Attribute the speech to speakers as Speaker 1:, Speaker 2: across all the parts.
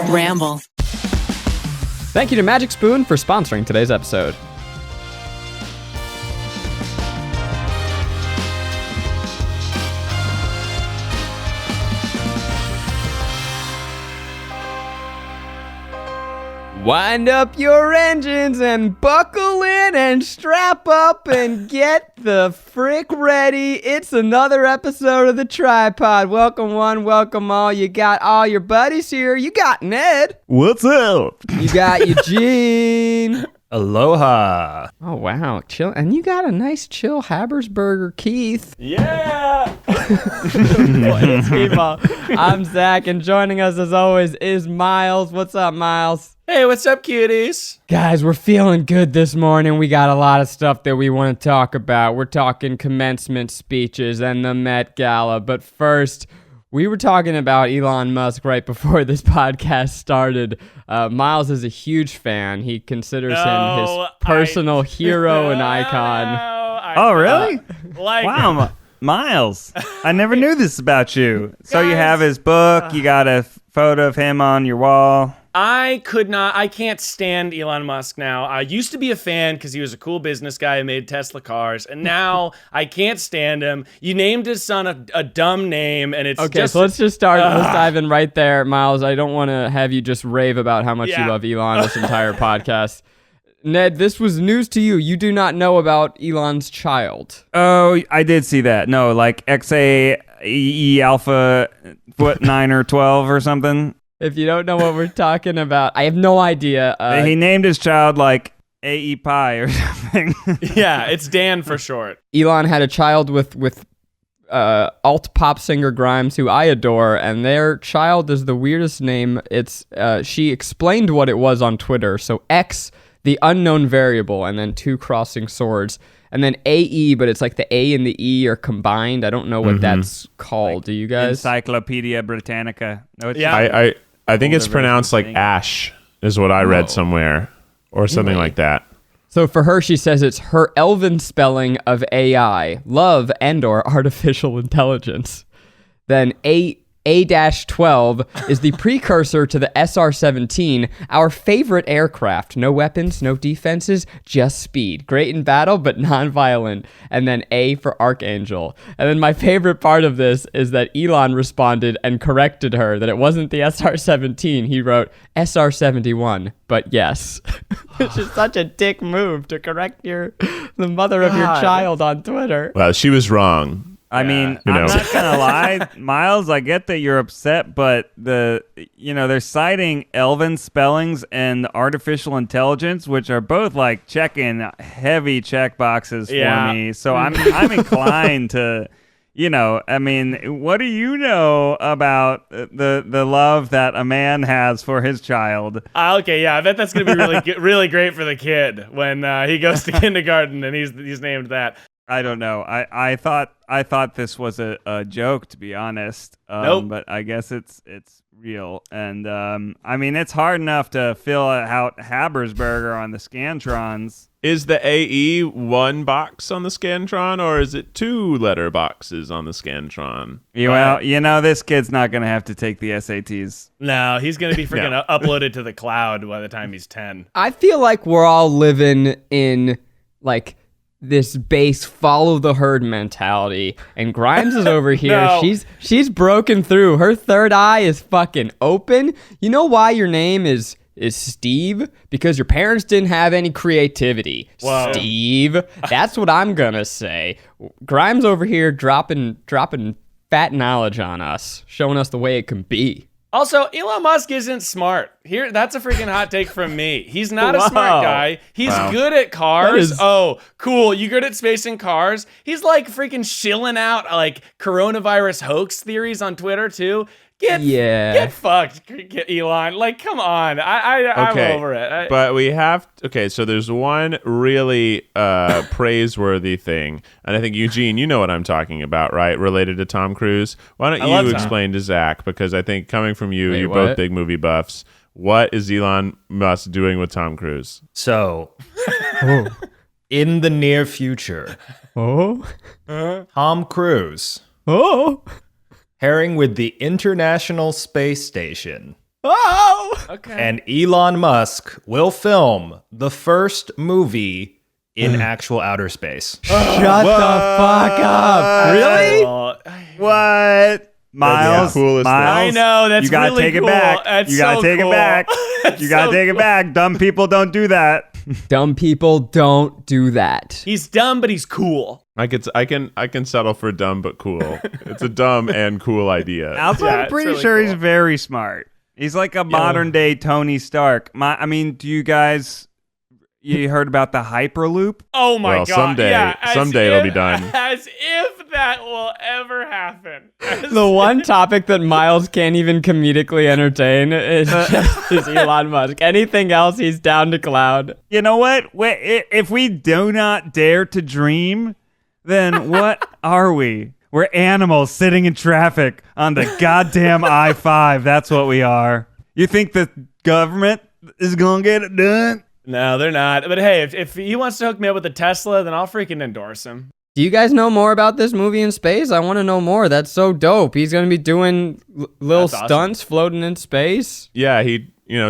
Speaker 1: Ramble.
Speaker 2: Thank you to Magic Spoon for sponsoring today's episode. Wind up your engines and buckle in and strap up and get the frick ready. It's another episode of the TryPod. Welcome one, welcome all. You got all your buddies here. You got Ned.
Speaker 3: What's up?
Speaker 2: You got Eugene.
Speaker 3: Aloha.
Speaker 2: Oh, wow. Chill. And you got a nice chill Habersberger, Keith.
Speaker 3: Yeah.
Speaker 2: It's people. I'm Zach, and joining us as always is Miles. What's up, Miles?
Speaker 3: Hey, what's up, cuties?
Speaker 2: Guys, we're feeling good this morning. We got a lot of stuff that we want to talk about. We're talking commencement speeches and the Met Gala. But first, we were talking about Elon Musk right before this podcast started. Miles is a huge fan. He considers him his personal hero and icon.
Speaker 3: Oh, really? Wow, Miles. I never knew this about you. So you have his book. You got a photo of him on your wall.
Speaker 4: I can't stand Elon Musk now. I used to be a fan because he was a cool business guy who made Tesla cars, and now I can't stand him. You named his son a dumb name, and it's
Speaker 2: okay, so let's just start. Let's dive in right there, Miles. I don't want to have you just rave about how much you love Elon this entire podcast. Ned, this was news to you. You do not know about Elon's child.
Speaker 3: Oh, I did see that. No, like XAE Alpha, 9 or 12 or something.
Speaker 2: If you don't know what we're talking about, I have no idea.
Speaker 3: He named his child like AE Pie or something.
Speaker 4: Yeah, it's Dan for short.
Speaker 2: Elon had a child with alt pop singer Grimes, who I adore, and their child is the weirdest name. It's she explained what it was on Twitter. So X, the unknown variable, and then two crossing swords, and then AE, but it's like the A and the E are combined. I don't know what that's called. Like, do you guys?
Speaker 3: Encyclopedia Britannica. No, it's
Speaker 5: I think it's pronounced like Ash is what I read somewhere or something like that.
Speaker 2: So for her, she says it's her elven spelling of AI, love and or artificial intelligence. Then A-12 is the precursor to the SR-17, our favorite aircraft. No weapons, no defenses, just speed. Great in battle, but non-violent. And then A for Archangel. And then my favorite part of this is that Elon responded and corrected her that it wasn't the SR-17. He wrote SR-71, but yes. Which is such a dick move to correct the mother of your child on Twitter.
Speaker 5: Well, she was wrong.
Speaker 3: I mean, I'm not gonna lie, Miles, I get that you're upset, but they're citing elven spellings and artificial intelligence, which are both like checking heavy check boxes for me. So I'm inclined to, I mean, what do you know about the love that a man has for his child?
Speaker 4: Okay, yeah, I bet that's gonna be really great for the kid when he goes to kindergarten and he's named that.
Speaker 3: I don't know. I thought this was a joke, to be honest.
Speaker 4: Nope.
Speaker 3: But I guess it's real. And I mean, it's hard enough to fill out Habersberger on the Scantrons.
Speaker 5: Is the AE one box on the Scantron, or is it two letter boxes on the Scantron?
Speaker 3: Well, this kid's not going to have to take the SATs.
Speaker 4: No, he's going to be freaking uploaded to the cloud by the time he's 10.
Speaker 2: I feel like we're all living in, like, this base follow the herd mentality, and Grimes is over here.
Speaker 4: No.
Speaker 2: She's broken through. Her third eye is fucking open. You know why your name is Steve? Because your parents didn't have any creativity.
Speaker 4: Whoa.
Speaker 2: Steve. That's what I'm gonna say. Grimes over here dropping fat knowledge on us, showing us the way it can be.
Speaker 4: Also, Elon Musk isn't smart. That's a freaking hot take from me. He's not a smart guy. He's good at cars. Oh, cool. You good at space and cars? He's like freaking shilling out like coronavirus hoax theories on Twitter too. Get fucked, Elon. Like, come on. I'm over it.
Speaker 5: But we have... Okay, so there's one really praiseworthy thing. And I think, Eugene, you know what I'm talking about, right? Related to Tom Cruise. Why don't you explain to Zach? Because I think coming from you, you're both big movie buffs. What is Elon Musk doing with Tom Cruise?
Speaker 6: So, in the near future, Tom Cruise pairing with the International Space Station
Speaker 2: Oh!
Speaker 4: Okay.
Speaker 6: And Elon Musk will film the first movie in actual outer space.
Speaker 2: Shut the fuck up. Really?
Speaker 3: What? Miles,
Speaker 5: coolest thing.
Speaker 3: Miles,
Speaker 4: I know, that's
Speaker 3: you gotta
Speaker 4: really
Speaker 3: take
Speaker 4: cool.
Speaker 3: it back.
Speaker 4: That's
Speaker 3: you gotta
Speaker 4: so
Speaker 3: take
Speaker 4: cool.
Speaker 3: it back.
Speaker 4: That's
Speaker 3: You gotta
Speaker 4: so
Speaker 3: take it
Speaker 4: cool.
Speaker 3: back. Dumb people don't do that.
Speaker 2: Dumb people don't do that.
Speaker 4: He's dumb, but he's cool.
Speaker 5: I can settle for dumb but cool. It's a dumb and cool idea.
Speaker 3: Also,
Speaker 4: Yeah,
Speaker 3: I'm
Speaker 4: it's
Speaker 3: pretty
Speaker 4: really
Speaker 3: sure
Speaker 4: cool.
Speaker 3: he's very smart. He's like a modern day Tony Stark. Do you guys? You heard about the Hyperloop?
Speaker 4: Oh my
Speaker 5: Well,
Speaker 4: god!
Speaker 5: someday-
Speaker 4: yeah, as
Speaker 5: someday it'll
Speaker 4: if-
Speaker 5: be done.
Speaker 4: As if that will ever happen.
Speaker 2: The one topic that Miles can't even comedically entertain is Elon Musk. Anything else, he's down to cloud.
Speaker 3: You know what? If we do not dare to dream, then what are we? We're animals sitting in traffic on the goddamn I-5. That's what we are. You think the government is gonna get it done?
Speaker 4: No, they're not. But hey, if he wants to hook me up with a Tesla, then I'll freaking endorse him.
Speaker 2: Do you guys know more about this movie in space? I want to know more. That's so dope. He's going to be doing little
Speaker 4: That's awesome.
Speaker 2: stunts floating in space.
Speaker 5: Yeah,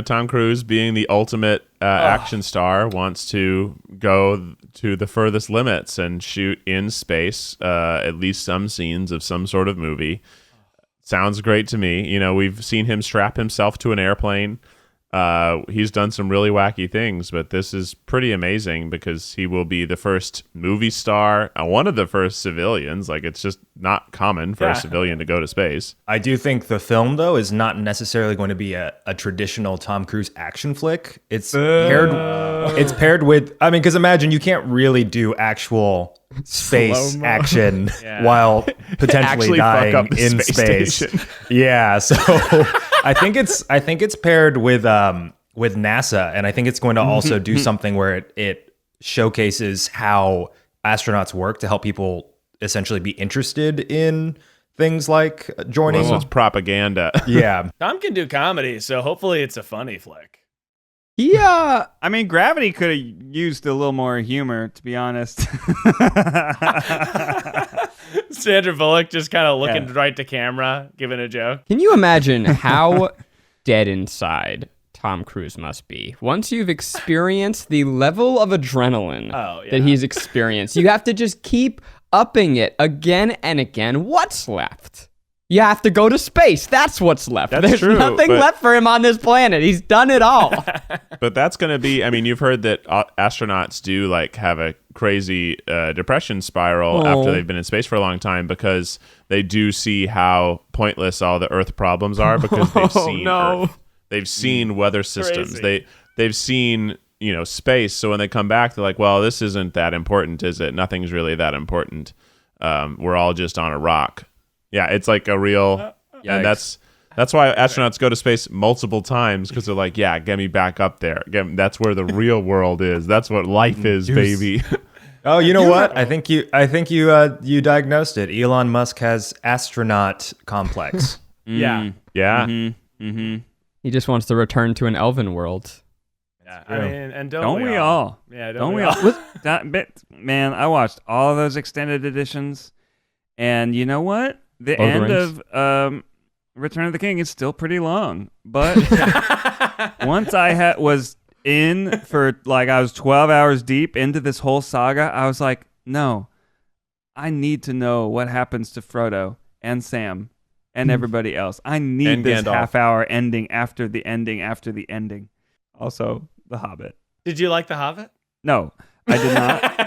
Speaker 5: Tom Cruise, being the ultimate action star, wants to go to the furthest limits and shoot in space at least some scenes of some sort of movie. Sounds great to me. We've seen him strap himself to an airplane. He's done some really wacky things, but this is pretty amazing because he will be the first movie star, one of the first civilians. Like, it's just not common for a civilian to go to space.
Speaker 6: I do think the film, though, is not necessarily going to be a traditional Tom Cruise action flick. It's paired with, because imagine you can't really do actual space
Speaker 2: Slow-mo.
Speaker 6: action while potentially
Speaker 5: Actually fuck
Speaker 6: dying
Speaker 5: up the
Speaker 6: in
Speaker 5: space
Speaker 6: space.
Speaker 5: station.
Speaker 6: Yeah, so I think it's paired with NASA, and I think it's going to also do something where it showcases how astronauts work to help people essentially be interested in things like joining.
Speaker 5: So it's propaganda.
Speaker 6: Yeah.
Speaker 4: Tom can do comedy, so hopefully it's a funny flick.
Speaker 2: Yeah.
Speaker 3: Gravity could have used a little more humor, to be honest.
Speaker 4: Sandra Bullock just kind of looking right to camera, giving a joke.
Speaker 2: Can you imagine how dead inside Tom Cruise must be once you've experienced the level of adrenaline that he's experienced? You have to just keep upping it again and again. What's left? You have to go to space. That's what's left.
Speaker 5: That's
Speaker 2: There's
Speaker 5: true,
Speaker 2: nothing
Speaker 5: but-
Speaker 2: left for him on this planet. He's done it all.
Speaker 5: But that's going to be, you've heard that astronauts do have a crazy depression spiral after they've been in space for a long time because they do see how pointless all the Earth problems are because they've seen Earth. They've seen weather systems.
Speaker 4: Crazy.
Speaker 5: They've seen, space. So when they come back, they're like, well, this isn't that important, is it? Nothing's really that important. We're all just on a rock. Yeah, it's like a real, and that's why astronauts go to space multiple times because they're like, yeah, get me back up there. That's where the real world is. That's what life is, baby.
Speaker 6: Oh, you know what? I think you diagnosed it. Elon Musk has astronaut complex.
Speaker 4: Yeah.
Speaker 5: Yeah.
Speaker 2: He just wants to return to an elven world.
Speaker 4: Yeah.
Speaker 6: true.
Speaker 4: And
Speaker 3: Don't we all?
Speaker 4: Yeah,
Speaker 3: Don't we all? Man, I watched all of those extended editions, and you know what? The
Speaker 2: Lord of
Speaker 3: end
Speaker 2: the
Speaker 3: of Return of the King is still pretty long, but once I was in for I was 12 hours deep into this whole saga, I was like, no, I need to know what happens to Frodo and Sam and everybody else. I need
Speaker 5: And
Speaker 3: this
Speaker 5: Gandalf.
Speaker 3: half-hour ending after the ending after the ending. Also, The Hobbit.
Speaker 4: Did you like The Hobbit?
Speaker 3: No, I did not.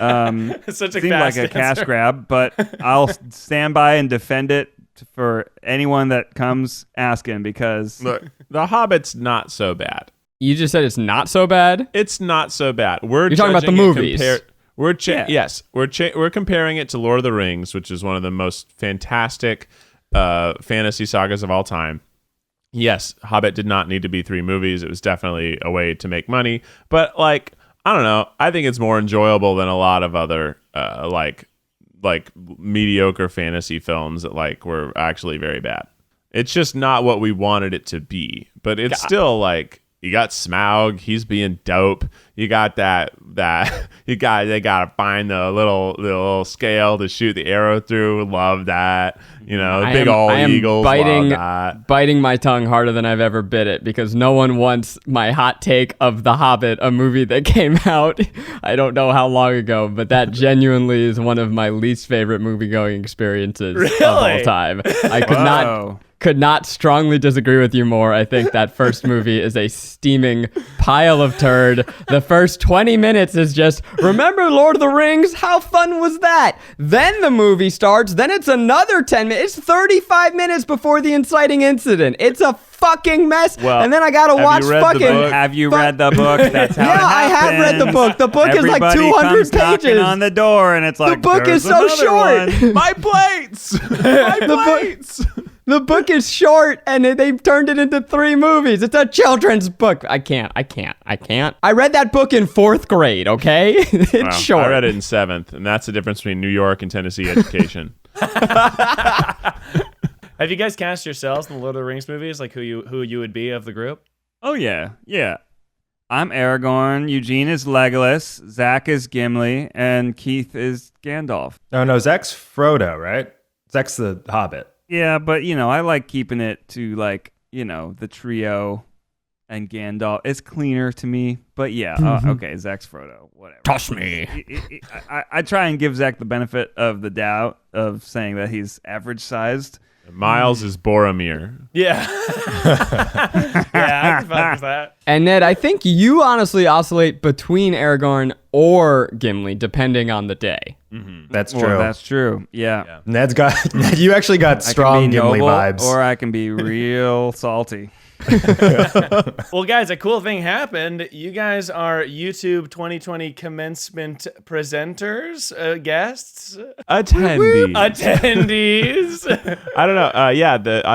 Speaker 4: It's such a
Speaker 3: Seemed like
Speaker 4: fast
Speaker 3: a cash
Speaker 4: answer.
Speaker 3: grab, but I'll stand by and defend it for anyone that comes asking because
Speaker 5: Look, The Hobbit's not so bad.
Speaker 2: You just said it's not so bad?
Speaker 5: It's not so bad. We're
Speaker 2: You're talking about the
Speaker 5: judging it
Speaker 2: movies.
Speaker 5: We're comparing it to Lord of the Rings, which is one of the most fantastic fantasy sagas of all time. Yes, Hobbit did not need to be 3 movies. It was definitely a way to make money, but I don't know. I think it's more enjoyable than a lot of other mediocre fantasy films that were actually very bad. It's just not what we wanted it to be, but it's still You got Smaug, he's being dope. You got they gotta find the little scale to shoot the arrow through. Love that. Big eagles. Love that.
Speaker 2: Biting my tongue harder than I've ever bit it because no one wants my hot take of The Hobbit, a movie that came out I don't know how long ago, but that genuinely is one of my least favorite movie-going experiences of all time. I could not strongly disagree with you more. I think that first movie is a steaming pile of turd. The first 20 minutes is just, remember Lord of the Rings? How fun was that? Then the movie starts. Then it's another 10 minutes. It's 35 minutes before the inciting incident. It's a fucking mess.
Speaker 5: Well,
Speaker 2: and then I gotta watch fucking...
Speaker 3: Have you read the book? That's how it happens.
Speaker 2: I have read the book. The book is like 200 pages.
Speaker 3: On the door, and it's like,
Speaker 2: the book is so short.
Speaker 5: My plates! My plates!
Speaker 2: The book is short, and they've turned it into 3 movies. It's a children's book. I can't. I read that book in 4th grade, okay? It's short.
Speaker 5: I read it in 7th, and that's the difference between New York and Tennessee education.
Speaker 4: Have you guys cast yourselves in the Lord of the Rings movies? Like who you would be of the group?
Speaker 3: Oh, yeah. I'm Aragorn, Eugene is Legolas, Zach is Gimli, and Keith is Gandalf.
Speaker 6: No, Zach's Frodo, right? Zach's the Hobbit.
Speaker 3: Yeah, but, I like keeping it to, the trio and Gandalf. It's cleaner to me, but yeah, okay, Zach's Frodo, whatever.
Speaker 2: Toss me.
Speaker 3: I try and give Zach the benefit of the doubt of saying that he's average-sized.
Speaker 5: Miles is Boromir.
Speaker 4: Yeah. I can fuck with that.
Speaker 2: And Ned, I think you honestly oscillate between Aragorn or Gimli, depending on the day.
Speaker 5: Mm-hmm.
Speaker 6: That's true.
Speaker 3: Well, that's true. Yeah.
Speaker 6: Ned, you actually got strong Gimli vibes.
Speaker 3: Or I can be real salty.
Speaker 4: Well, guys, a cool thing happened. You guys are YouTube 2020 commencement presenters, guests,
Speaker 5: attendees.
Speaker 4: I
Speaker 5: don't know. I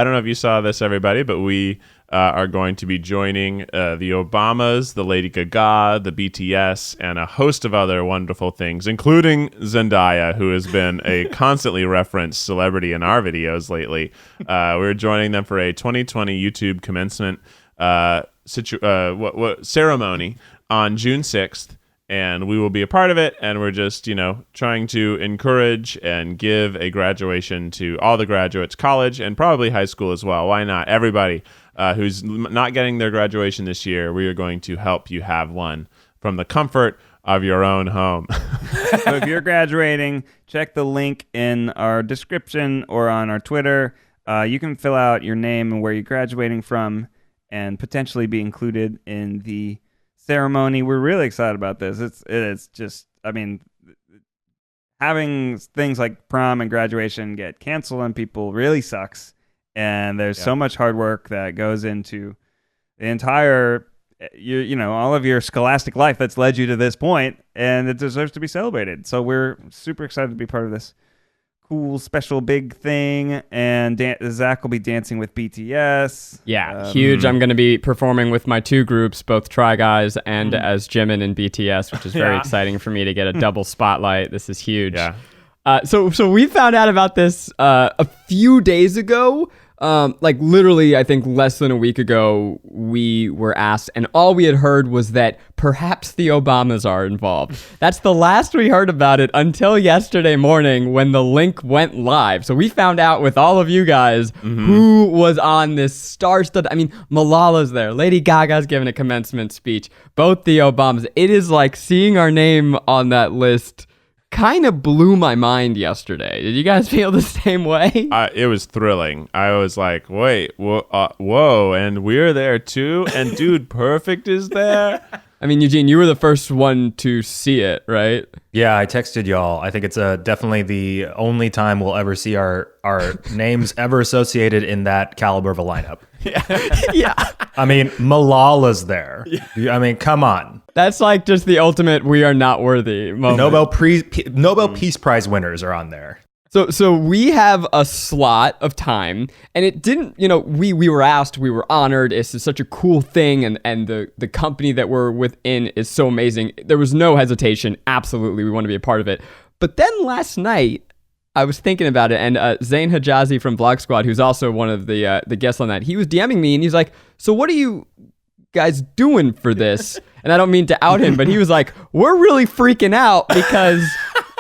Speaker 5: don't know if you saw this, everybody, but we are going to be joining the Obamas, the Lady Gaga, the BTS, and a host of other wonderful things, including Zendaya, who has been a constantly referenced celebrity in our videos lately. We're joining them for a 2020 YouTube commencement ceremony on June 6th. And we will be a part of it, and we're just, trying to encourage and give a graduation to all the graduates, college, and probably high school as well. Why not? Everybody who's not getting their graduation this year, we are going to help you have one from the comfort of your own home.
Speaker 3: So if you're graduating, check the link in our description or on our Twitter. You can fill out your name and where you're graduating from and potentially be included in the ceremony. We're really excited about this. It's just, having things like prom and graduation get canceled on people really sucks. And there's so much hard work that goes into the entire, all of your scholastic life that's led you to this point, and it deserves to be celebrated. So we're super excited to be part of this cool, special, big thing. And Zach will be dancing with BTS.
Speaker 2: Yeah, huge. I'm going to be performing with my 2 groups, both Try Guys and as Jimin in BTS, which is very exciting for me to get a double spotlight. This is huge.
Speaker 5: Yeah.
Speaker 2: So we found out about this a few days ago. Literally, I think less than a week ago, we were asked, and all we had heard was that perhaps the Obamas are involved. That's the last we heard about it until yesterday morning when the link went live. So we found out with all of you guys who was on this star-studded. Malala's there. Lady Gaga's giving a commencement speech. Both the Obamas. It is like seeing our name on that list kind of blew my mind yesterday. Did you guys feel the same way?
Speaker 5: It was thrilling. I was like, wait, whoa, and we're there too? And Dude Perfect is there?
Speaker 2: Eugene, you were the first one to see it, right?
Speaker 6: Yeah, I texted y'all. I think it's definitely the only time we'll ever see our names ever associated in that caliber of a lineup.
Speaker 2: Yeah.
Speaker 6: Malala's there. Yeah. Come on.
Speaker 2: That's like just the ultimate we are not worthy moment.
Speaker 6: Nobel Peace Prize winners are on there.
Speaker 2: So we have a slot of time, and it didn't, we were asked, we were honored. It's such a cool thing, and the company that we're within is so amazing. There was no hesitation. Absolutely, we want to be a part of it. But then last night, I was thinking about it, and Zain Hijazi from Blog Squad, who's also one of the guests on that, he was DMing me, and he's like, so what do you guys doing for this? And I don't mean to out him, but he was like, we're really freaking out because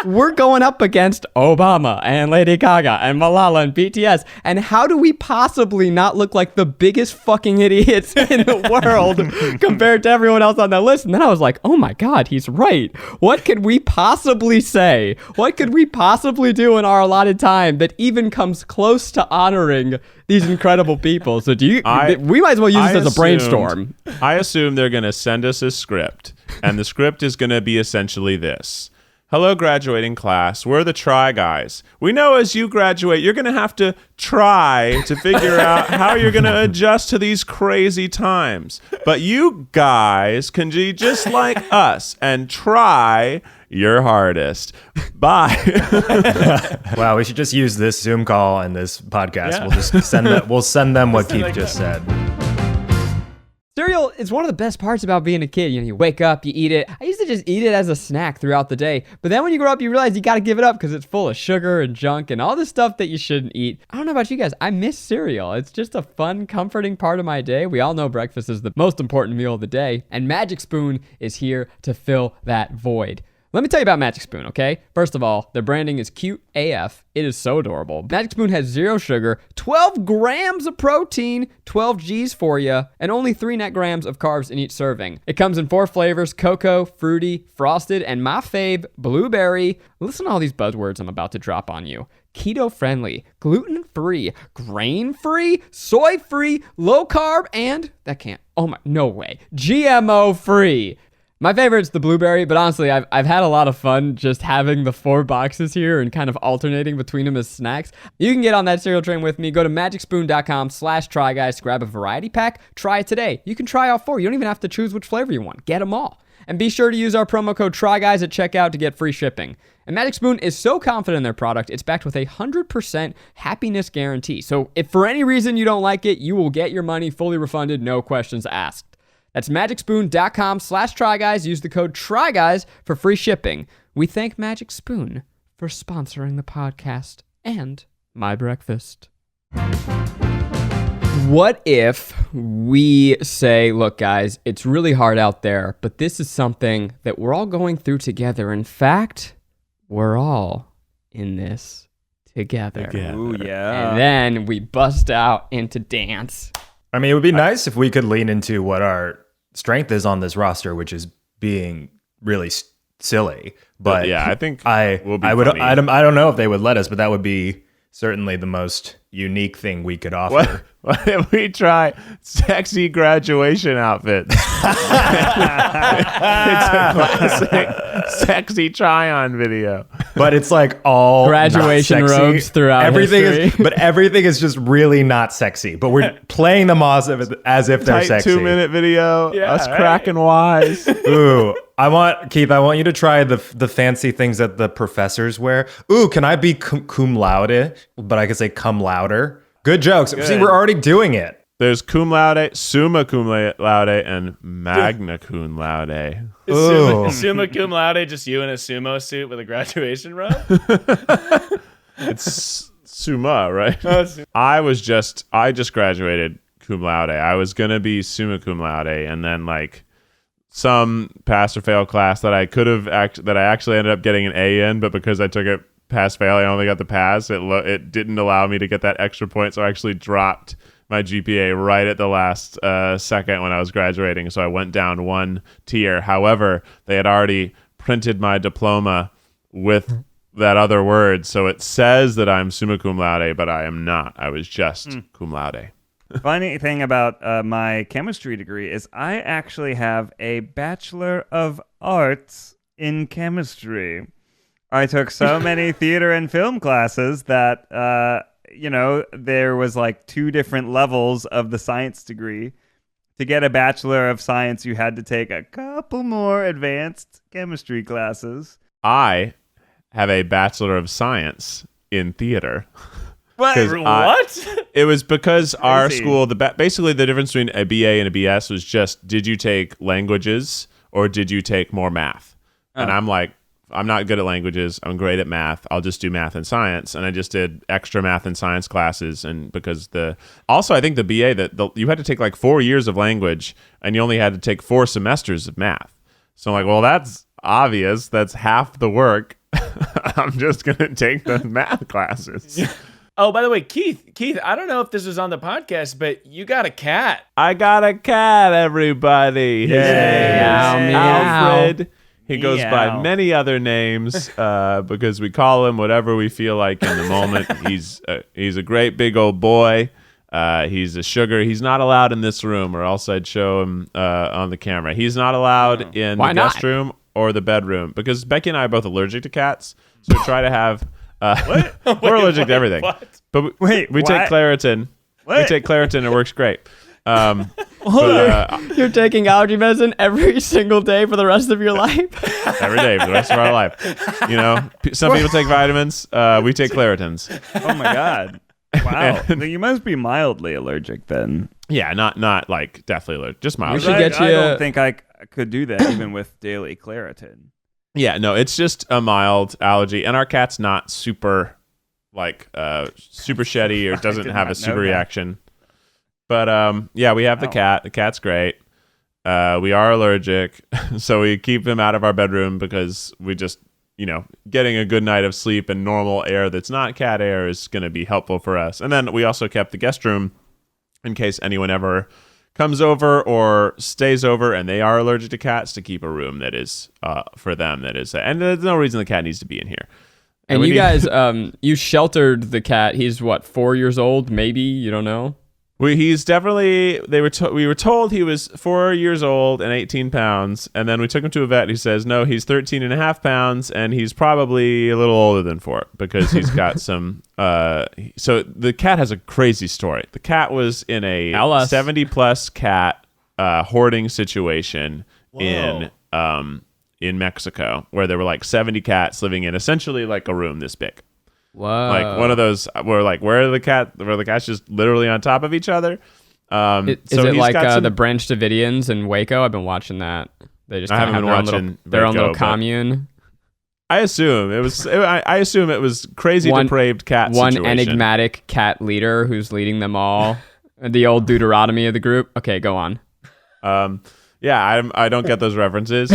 Speaker 2: we're going up against Obama and Lady Gaga and Malala and BTS. And how do we possibly not look like the biggest fucking idiots in the world compared to everyone else on that list? And then I was like, oh my God, he's right. What could we possibly say? What could we possibly do in our allotted time that even comes close to honoring these incredible people? So we might as well use this as a brainstorm.
Speaker 5: I assume they're going to send us a script, and the script is going to be essentially this. Hello, graduating class. We're the Try Guys. We know as you graduate, you're going to have to try to figure out how you're going to adjust to these crazy times. But you guys can be just like us and try your hardest. Bye.
Speaker 6: Wow, we should just use this Zoom call and this podcast.
Speaker 4: Yeah.
Speaker 6: We'll just send them what Keith just said.
Speaker 2: Cereal is one of the best parts about being a kid. You wake up, you eat it. I used to just eat it as a snack throughout the day. But then when you grow up, you realize you got to give it up because it's full of sugar and junk and all this stuff that you shouldn't eat. I don't know about you guys. I miss cereal. It's just a fun, comforting part of my day. We all know breakfast is the most important meal of the day. And Magic Spoon is here to fill that void. Let me tell you about Magic Spoon, okay? First of all, their branding is cute AF. It is so adorable. Magic Spoon has 0 sugar, 12 grams of protein, 12 G's for you, and only 3 net grams of carbs in each serving. It comes in 4 flavors: cocoa, fruity, frosted, and my fave, blueberry. Listen to all these buzzwords I'm about to drop on you. Keto-friendly, gluten-free, grain-free, soy-free, low-carb, and, no way, GMO-free. My favorite's the blueberry, but honestly, I've had a lot of fun just having the 4 boxes here and kind of alternating between them as snacks. You can get on that cereal train with me. Go to magicspoon.com/tryguys to grab a variety pack. Try it today. You can try all 4. You don't even have to choose which flavor you want. Get them all. And be sure to use our promo code TRYGUYS at checkout to get free shipping. And Magic Spoon is so confident in their product, it's backed with a 100% happiness guarantee. So if for any reason you don't like it, you will get your money fully refunded, no questions asked. That's magicspoon.com/tryguys. Use the code TRYGUYS for free shipping. We thank Magic Spoon for sponsoring the podcast and my breakfast. What if we say, look, guys, it's really hard out there, but this is something that we're all going through together. In fact, we're all in this together.
Speaker 3: Ooh, yeah.
Speaker 2: And then we bust out into dance.
Speaker 6: I mean, it would be nice if we could lean into what our strength is on this roster, which is being really silly. But
Speaker 5: yeah, I think
Speaker 6: I don't know if they would let us, but that would be certainly the most unique thing we could offer.
Speaker 5: What if we try sexy graduation outfits? It's a classic sexy try-on video.
Speaker 6: But it's like all
Speaker 2: graduation robes throughout history.
Speaker 6: Everything is just really not sexy. But we're playing them as if they're sexy.
Speaker 5: 2-minute video, us cracking wise.
Speaker 6: Ooh, I want you to try the fancy things that the professors wear. Ooh, can I be cum laude? But I could say cum louder. Good jokes. Good. See, we're already doing it.
Speaker 5: There's cum laude, summa cum laude, and magna cum laude.
Speaker 4: Summa cum laude, just you in a sumo suit with a graduation robe?
Speaker 5: It's summa, right? I just graduated cum laude. I was going to be summa cum laude, and then like some pass or fail class that I actually ended up getting an A in, but because I took it pass fail, I only got the pass. It didn't allow me to get that extra point, so I actually dropped my GPA right at the last second when I was graduating, so I went down 1 tier. However, they had already printed my diploma with that other word, so it says that I'm summa cum laude, but I am not. I was just cum laude.
Speaker 3: Funny thing about my chemistry degree is I actually have a Bachelor of Arts in chemistry. I took so many theater and film classes that, there was like 2 different levels of the science degree. To get a Bachelor of Science, you had to take a couple more advanced chemistry classes.
Speaker 5: I have a Bachelor of Science in theater.
Speaker 4: What?
Speaker 5: It was because our school, basically the difference between a BA and a BS was just, did you take languages or did you take more math? And I'm like, I'm not good at languages. I'm great at math. I'll just do math and science. And I just did extra math and science classes. And because I think the BA you had to take like 4 years of language and you only had to take 4 semesters of math. So I'm like, well, that's obvious. That's half the work. I'm just going to take the math classes.
Speaker 4: Oh, by the way, Keith, I don't know if this was on the podcast, but you got a cat.
Speaker 5: I got a cat, everybody. His name is Alfred. He goes by many other names because we call him whatever we feel like in the moment. He's a great big old boy. He's a sugar. He's not allowed in this room, or else I'd show him on the camera. He's not allowed in the guest room or the bedroom because Becky and I are both allergic to cats. So we try to have... we're allergic to everything.
Speaker 3: What?
Speaker 5: But we take Claritin. We take Claritin. It works great.
Speaker 2: You're taking allergy medicine every single day for the rest of your life?
Speaker 5: Every day for the rest of our life. You know, some people take vitamins. We take Claritins.
Speaker 3: Oh my God. Wow. You must be mildly allergic then.
Speaker 5: Yeah, not like deathly allergic, just mild.
Speaker 3: I don't think I could do that even with daily Claritin.
Speaker 5: Yeah, no, it's just a mild allergy, and our cat's not super super sheddy or doesn't have a super reaction. But yeah, we have the cat. The cat's great. We are allergic, so we keep him out of our bedroom because we just, getting a good night of sleep and normal air that's not cat air is going to be helpful for us. And then we also kept the guest room in case anyone ever comes over or stays over and they are allergic to cats, to keep a room that is for them. That is, and there's no reason the cat needs to be in here.
Speaker 2: And you guys, you sheltered the cat. He's what, 4 years old? Maybe, you don't know.
Speaker 5: He's definitely. We were told he was 4 years old and 18 pounds, and then we took him to a vet. He says no, he's 13 and a half pounds, and he's probably a little older than 4 because he's got some. So the cat has a crazy story. The cat was in a 70-plus cat hoarding situation in Mexico, where there were like 70 cats living in essentially like a room this big.
Speaker 2: Wow.
Speaker 5: Like one of those where the cats just literally on top of each other.
Speaker 2: Is it like the Branch Davidians in Waco? I've been watching that. They just have their own little commune.
Speaker 5: I assume it was. I assume it was crazy depraved cat situation.
Speaker 2: One enigmatic cat leader who's leading them all. The old Deuteronomy of the group. Okay, go on.
Speaker 5: Yeah, I don't get those references.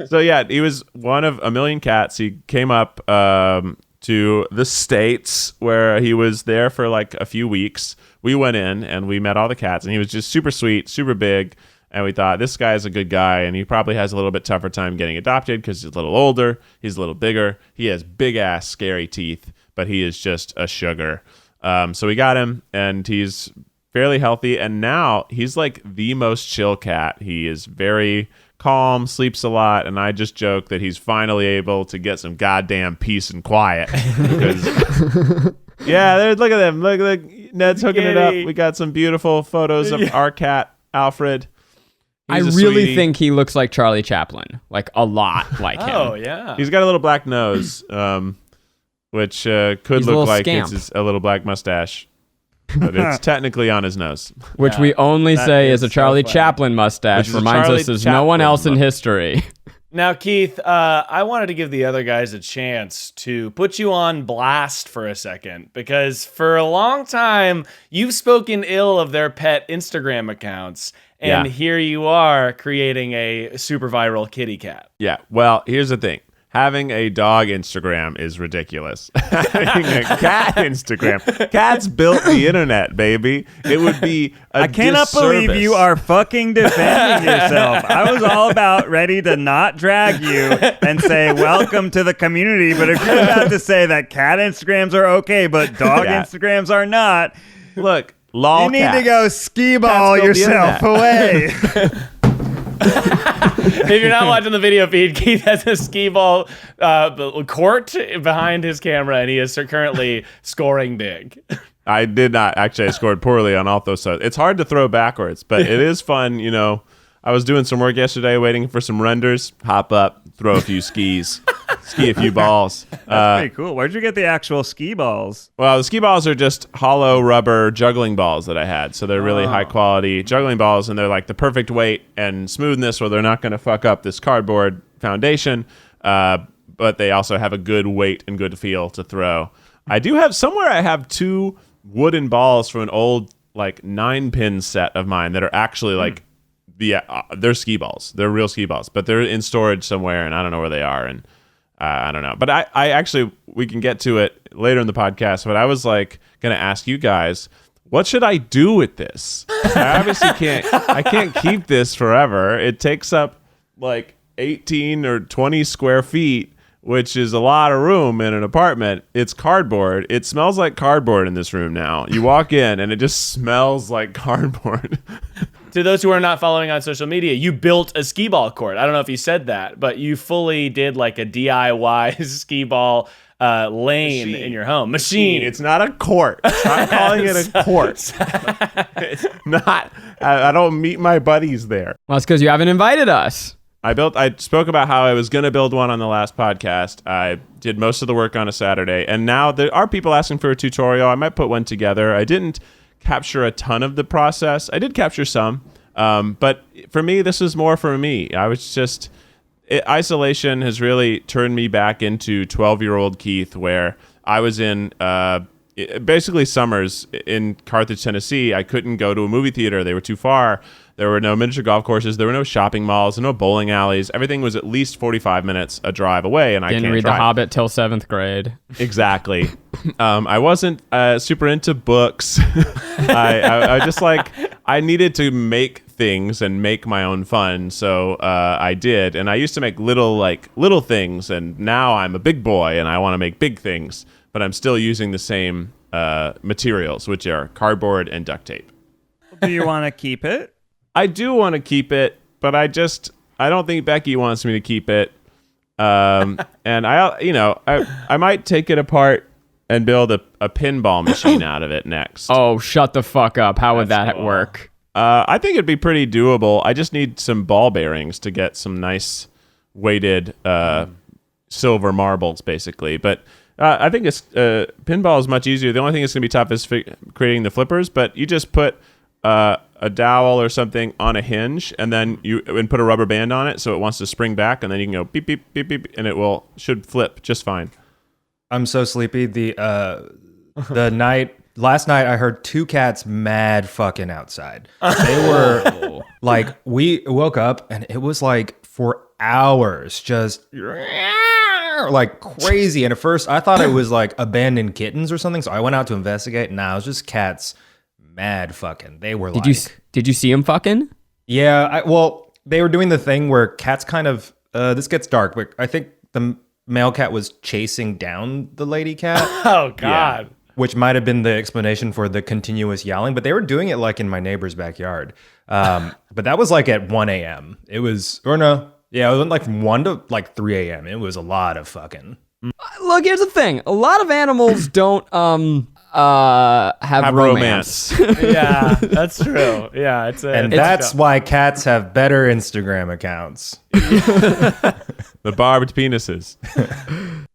Speaker 5: So yeah, he was one of a million cats. He came up to the States where he was there for like a few weeks. We went in and we met all the cats, and he was just super sweet, super big. And we thought, this guy's a good guy, and he probably has a little bit tougher time getting adopted because he's a little older, he's a little bigger, he has big ass scary teeth, but he is just a sugar. So we got him, and he's fairly healthy, and now he's like the most chill cat. He is very calm, sleeps a lot, and I just joke that he's finally able to get some goddamn peace and quiet. Because, yeah, look at them. Look, Ned's hooking it up. We got some beautiful photos of our cat, Alfred.
Speaker 2: I really think he looks like Charlie Chaplin, like a lot like him.
Speaker 4: Oh, yeah.
Speaker 5: He's got a little black nose, which could look like it's a little black mustache. But it's technically on his nose.
Speaker 2: Which we only say is a Charlie Chaplin mustache. Reminds us there's no one else in history.
Speaker 4: Now, Keith, I wanted to give the other guys a chance to put you on blast for a second, because for a long time, you've spoken ill of their pet Instagram accounts, and here you are creating a super viral kitty cat.
Speaker 5: Yeah, well, here's the thing. Having a dog Instagram is ridiculous. Having a cat Instagram. Cats built the internet, baby. It would be a
Speaker 3: I cannot believe you are fucking defending yourself. I was all about ready to not drag you and say, welcome to the community. But if you're about to say that cat Instagrams are okay, but dog Instagrams are not.
Speaker 5: Look,
Speaker 3: you need to go skee ball yourself away.
Speaker 4: If you're not watching the video feed, Keith has a skee ball court behind his camera, and he is currently scoring big.
Speaker 5: I did not. Actually, I scored poorly on all those sides. It's hard to throw backwards, but it is fun. I was doing some work yesterday waiting for some renders. Hop up, throw a few skis, ski a few balls.
Speaker 3: That's pretty cool. Where'd you get the actual ski balls?
Speaker 5: Well, the ski balls are just hollow rubber juggling balls that I had. So they're really high quality juggling balls, and they're like the perfect weight and smoothness where they're not going to fuck up this cardboard foundation, but they also have a good weight and good feel to throw. I do have somewhere. I have 2 wooden balls from an old like 9-pin set of mine that are actually like they're skee balls. They're real skee balls, but they're in storage somewhere, and I don't know where they are. And I don't know. But I actually, we can get to it later in the podcast. But I was like going to ask you guys, what should I do with this? I obviously can't keep this forever. It takes up like 18 or 20 square feet, which is a lot of room in an apartment. It's cardboard. It smells like cardboard in this room now. You walk in and it just smells like cardboard.
Speaker 4: To those who are not following on social media, you built a skee ball court. I don't know if you said that, but you fully did like a DIY skee ball lane in your home. Machine.
Speaker 5: It's not a court. Stop calling it a court. It's not. I don't meet my buddies there.
Speaker 2: Well, it's because you haven't invited us.
Speaker 5: I spoke about how I was going to build one on the last podcast. I did most of the work on a Saturday, and now there are people asking for a tutorial. I might put one together. I didn't capture a ton of the process. I did capture some, but for me, this was more for me. I was just... isolation has really turned me back into 12-year-old Keith, where I was in basically summers in Carthage, Tennessee. I couldn't go to a movie theater. They were too far. There were no miniature golf courses. There were no shopping malls, no bowling alleys. Everything was at least 45 minutes a drive away, and I can't
Speaker 2: read
Speaker 5: drive.
Speaker 2: The Hobbit till 7th grade.
Speaker 5: Exactly. I wasn't super into books. I just like, I needed to make things and make my own fun, so I did. And I used to make little things, and now I'm a big boy and I want to make big things, but I'm still using the same materials, which are cardboard and duct tape.
Speaker 3: Do you want to keep it?
Speaker 5: I do want to keep it, but I don't think Becky wants me to keep it. And I might take it apart and build a pinball machine out of it next.
Speaker 2: Oh, shut the fuck up. How would that work?
Speaker 5: I think it'd be pretty doable. I just need some ball bearings to get some nice weighted silver marbles, basically. But I think pinball is much easier. The only thing that's going to be tough is creating the flippers, but you just put a dowel or something on a hinge, and then and put a rubber band on it so it wants to spring back, and then you can go beep, beep, beep, beep, and it should flip just fine.
Speaker 6: I'm so sleepy. Last night I heard 2 cats mad fucking outside. They were like, we woke up and it was like for hours just like crazy. And at first I thought it was like abandoned kittens or something. So I went out to investigate. Nah, it was just cats mad fucking. They were
Speaker 2: Did you see them fucking?
Speaker 6: Yeah. They were doing the thing where cats kind of, this gets dark, but I think the male cat was chasing down the lady cat.
Speaker 4: Oh, God.
Speaker 6: Yeah. Which might have been the explanation for the continuous yowling, but they were doing it like in my neighbor's backyard. But that was like at 1 a.m. It was like from 1 to like 3 a.m. It was a lot of fucking.
Speaker 2: Look, here's the thing. A lot of animals don't have romance.
Speaker 4: Yeah, that's true. Yeah,
Speaker 6: that's why cats have better Instagram accounts.
Speaker 5: The barbed penises.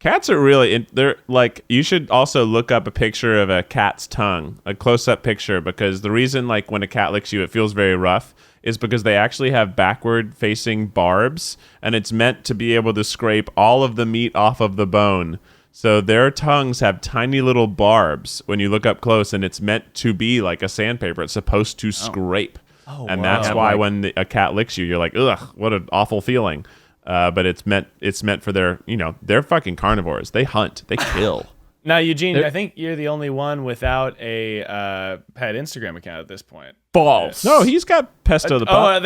Speaker 5: Cats are really, they're like, you should also look up a picture of a cat's tongue, a close-up picture, because the reason like when a cat licks you, it feels very rough, is because they actually have backward-facing barbs, and it's meant to be able to scrape all of the meat off of the bone. So their tongues have tiny little barbs when you look up close, and it's meant to be like a sandpaper. It's supposed to scrape. And that's why when a cat licks you, you're like, ugh, what an awful feeling. But it's meant for they're fucking carnivores. They hunt, they kill.
Speaker 4: Now, Eugene, I think you're the only one without a pet Instagram account at this point.
Speaker 2: Balls.
Speaker 5: No, he's got Pesto the pup.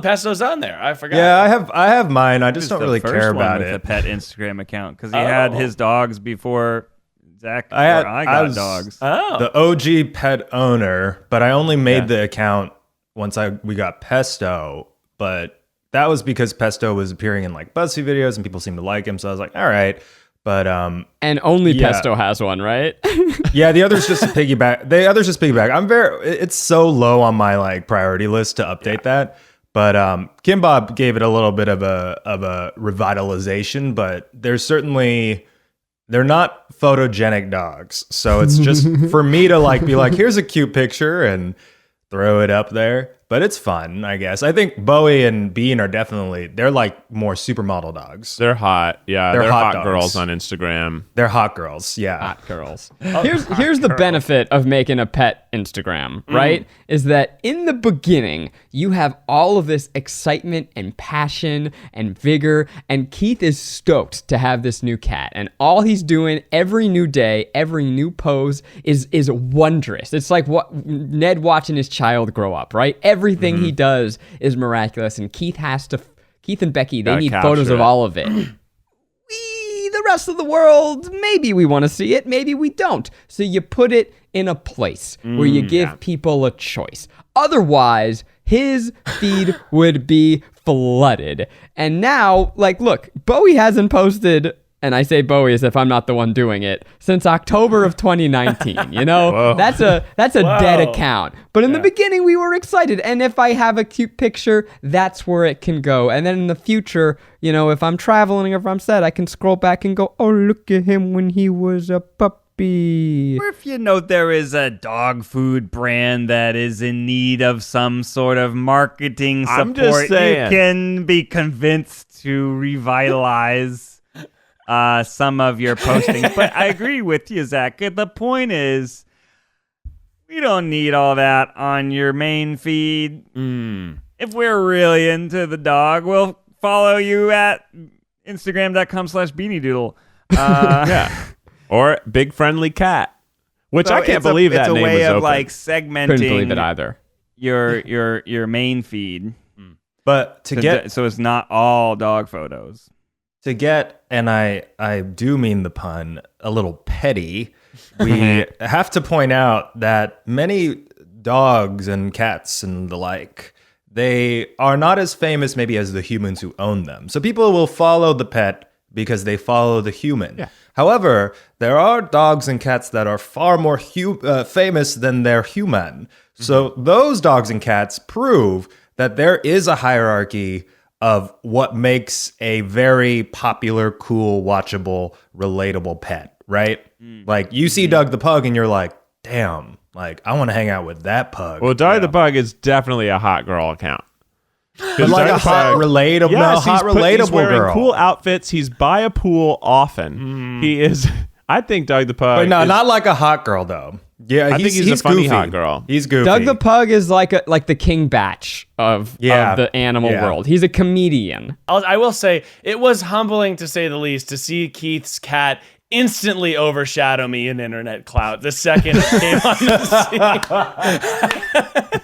Speaker 4: Pesto's on there. I forgot.
Speaker 6: Yeah, I have mine. I just don't really care about it.
Speaker 3: A pet Instagram account because he had his dogs before Zach. I got dogs.
Speaker 4: Oh,
Speaker 6: the OG pet owner, but I only made the account once we got Pesto, but that was because Pesto was appearing in like BuzzFeed videos and people seemed to like him, so I was like, all right. But
Speaker 2: and only Pesto has one, right?
Speaker 6: Yeah, the others just piggyback. It's so low on my like priority list to update that. But Kim Bob gave it a little bit of a revitalization, but they're not photogenic dogs. So it's just for me to like be like, here's a cute picture and throw it up there. but it's fun, I guess. I think Bowie and Bean are they're like more supermodel dogs.
Speaker 5: They're hot. Yeah, they're hot
Speaker 6: dogs.
Speaker 5: girls on Instagram.
Speaker 6: They're hot girls. Yeah.
Speaker 2: Hot girls. Here's the benefit of making a pet Instagram, right? Is that in the beginning, you have all of this excitement and passion and vigor, and Keith is stoked to have this new cat. And all he's doing every new day, every new pose is wondrous. It's like what Ned watching his child grow up, right? Everything he does is miraculous, and Keith and Becky, they need photos of all of it. The rest of the world, maybe we want to see it, maybe we don't. So you put it in a place where you give people a choice. Otherwise, his feed would be flooded. And now, like, look, Bowie hasn't posted, and I say Bowie as if I'm not the one doing it, since October of 2019. You know, that's a dead account. But in the beginning, we were excited. And if I have a cute picture, that's where it can go. And then in the future, you know, if I'm traveling or if I'm sad, I can scroll back and go, oh, look at him when he was a puppy.
Speaker 3: Or if you know there is a dog food brand that is in need of some sort of marketing support,
Speaker 5: I'm just saying.
Speaker 3: You can be convinced to revitalize some of your postings. But I agree with you, Zach. The point is, we don't need all that on your main feed. If we're really into the dog, we'll follow you at Instagram.com/beaniedoodle.
Speaker 5: Yeah. Or Big Friendly Cat, which I can't believe that name was open.
Speaker 3: It's a way of like segmenting.
Speaker 2: Couldn't believe it either.
Speaker 3: Your main feed.
Speaker 6: But
Speaker 3: so it's not all dog photos.
Speaker 6: To get, and I do mean the pun, a little petty, we have to point out that many dogs and cats and the like, they are not as famous maybe as the humans who own them. So people will follow the pet because they follow the human. Yeah. However, there are dogs and cats that are far more famous than their human. So those dogs and cats prove that there is a hierarchy of what makes a very popular, cool, watchable, relatable pet, right? Like, you see Doug the Pug and you're like, damn, like, I want to hang out with that pug.
Speaker 5: Well, Doug the Pug is definitely a hot girl account.
Speaker 6: But like a hot, relatable,
Speaker 5: he's wearing
Speaker 6: girl.
Speaker 5: cool outfits. He's by a pool often. He is, I think Doug the Pug.
Speaker 6: But no, not like a hot girl, though. Yeah,
Speaker 5: I think he's a funny
Speaker 6: goofy.
Speaker 5: hot girl.
Speaker 6: He's goofy.
Speaker 2: Doug the Pug is like the King Batch of the animal world. He's a comedian.
Speaker 4: I will say, it was humbling to say the least to see Keith's cat instantly overshadow me in internet clout the second it came on the scene.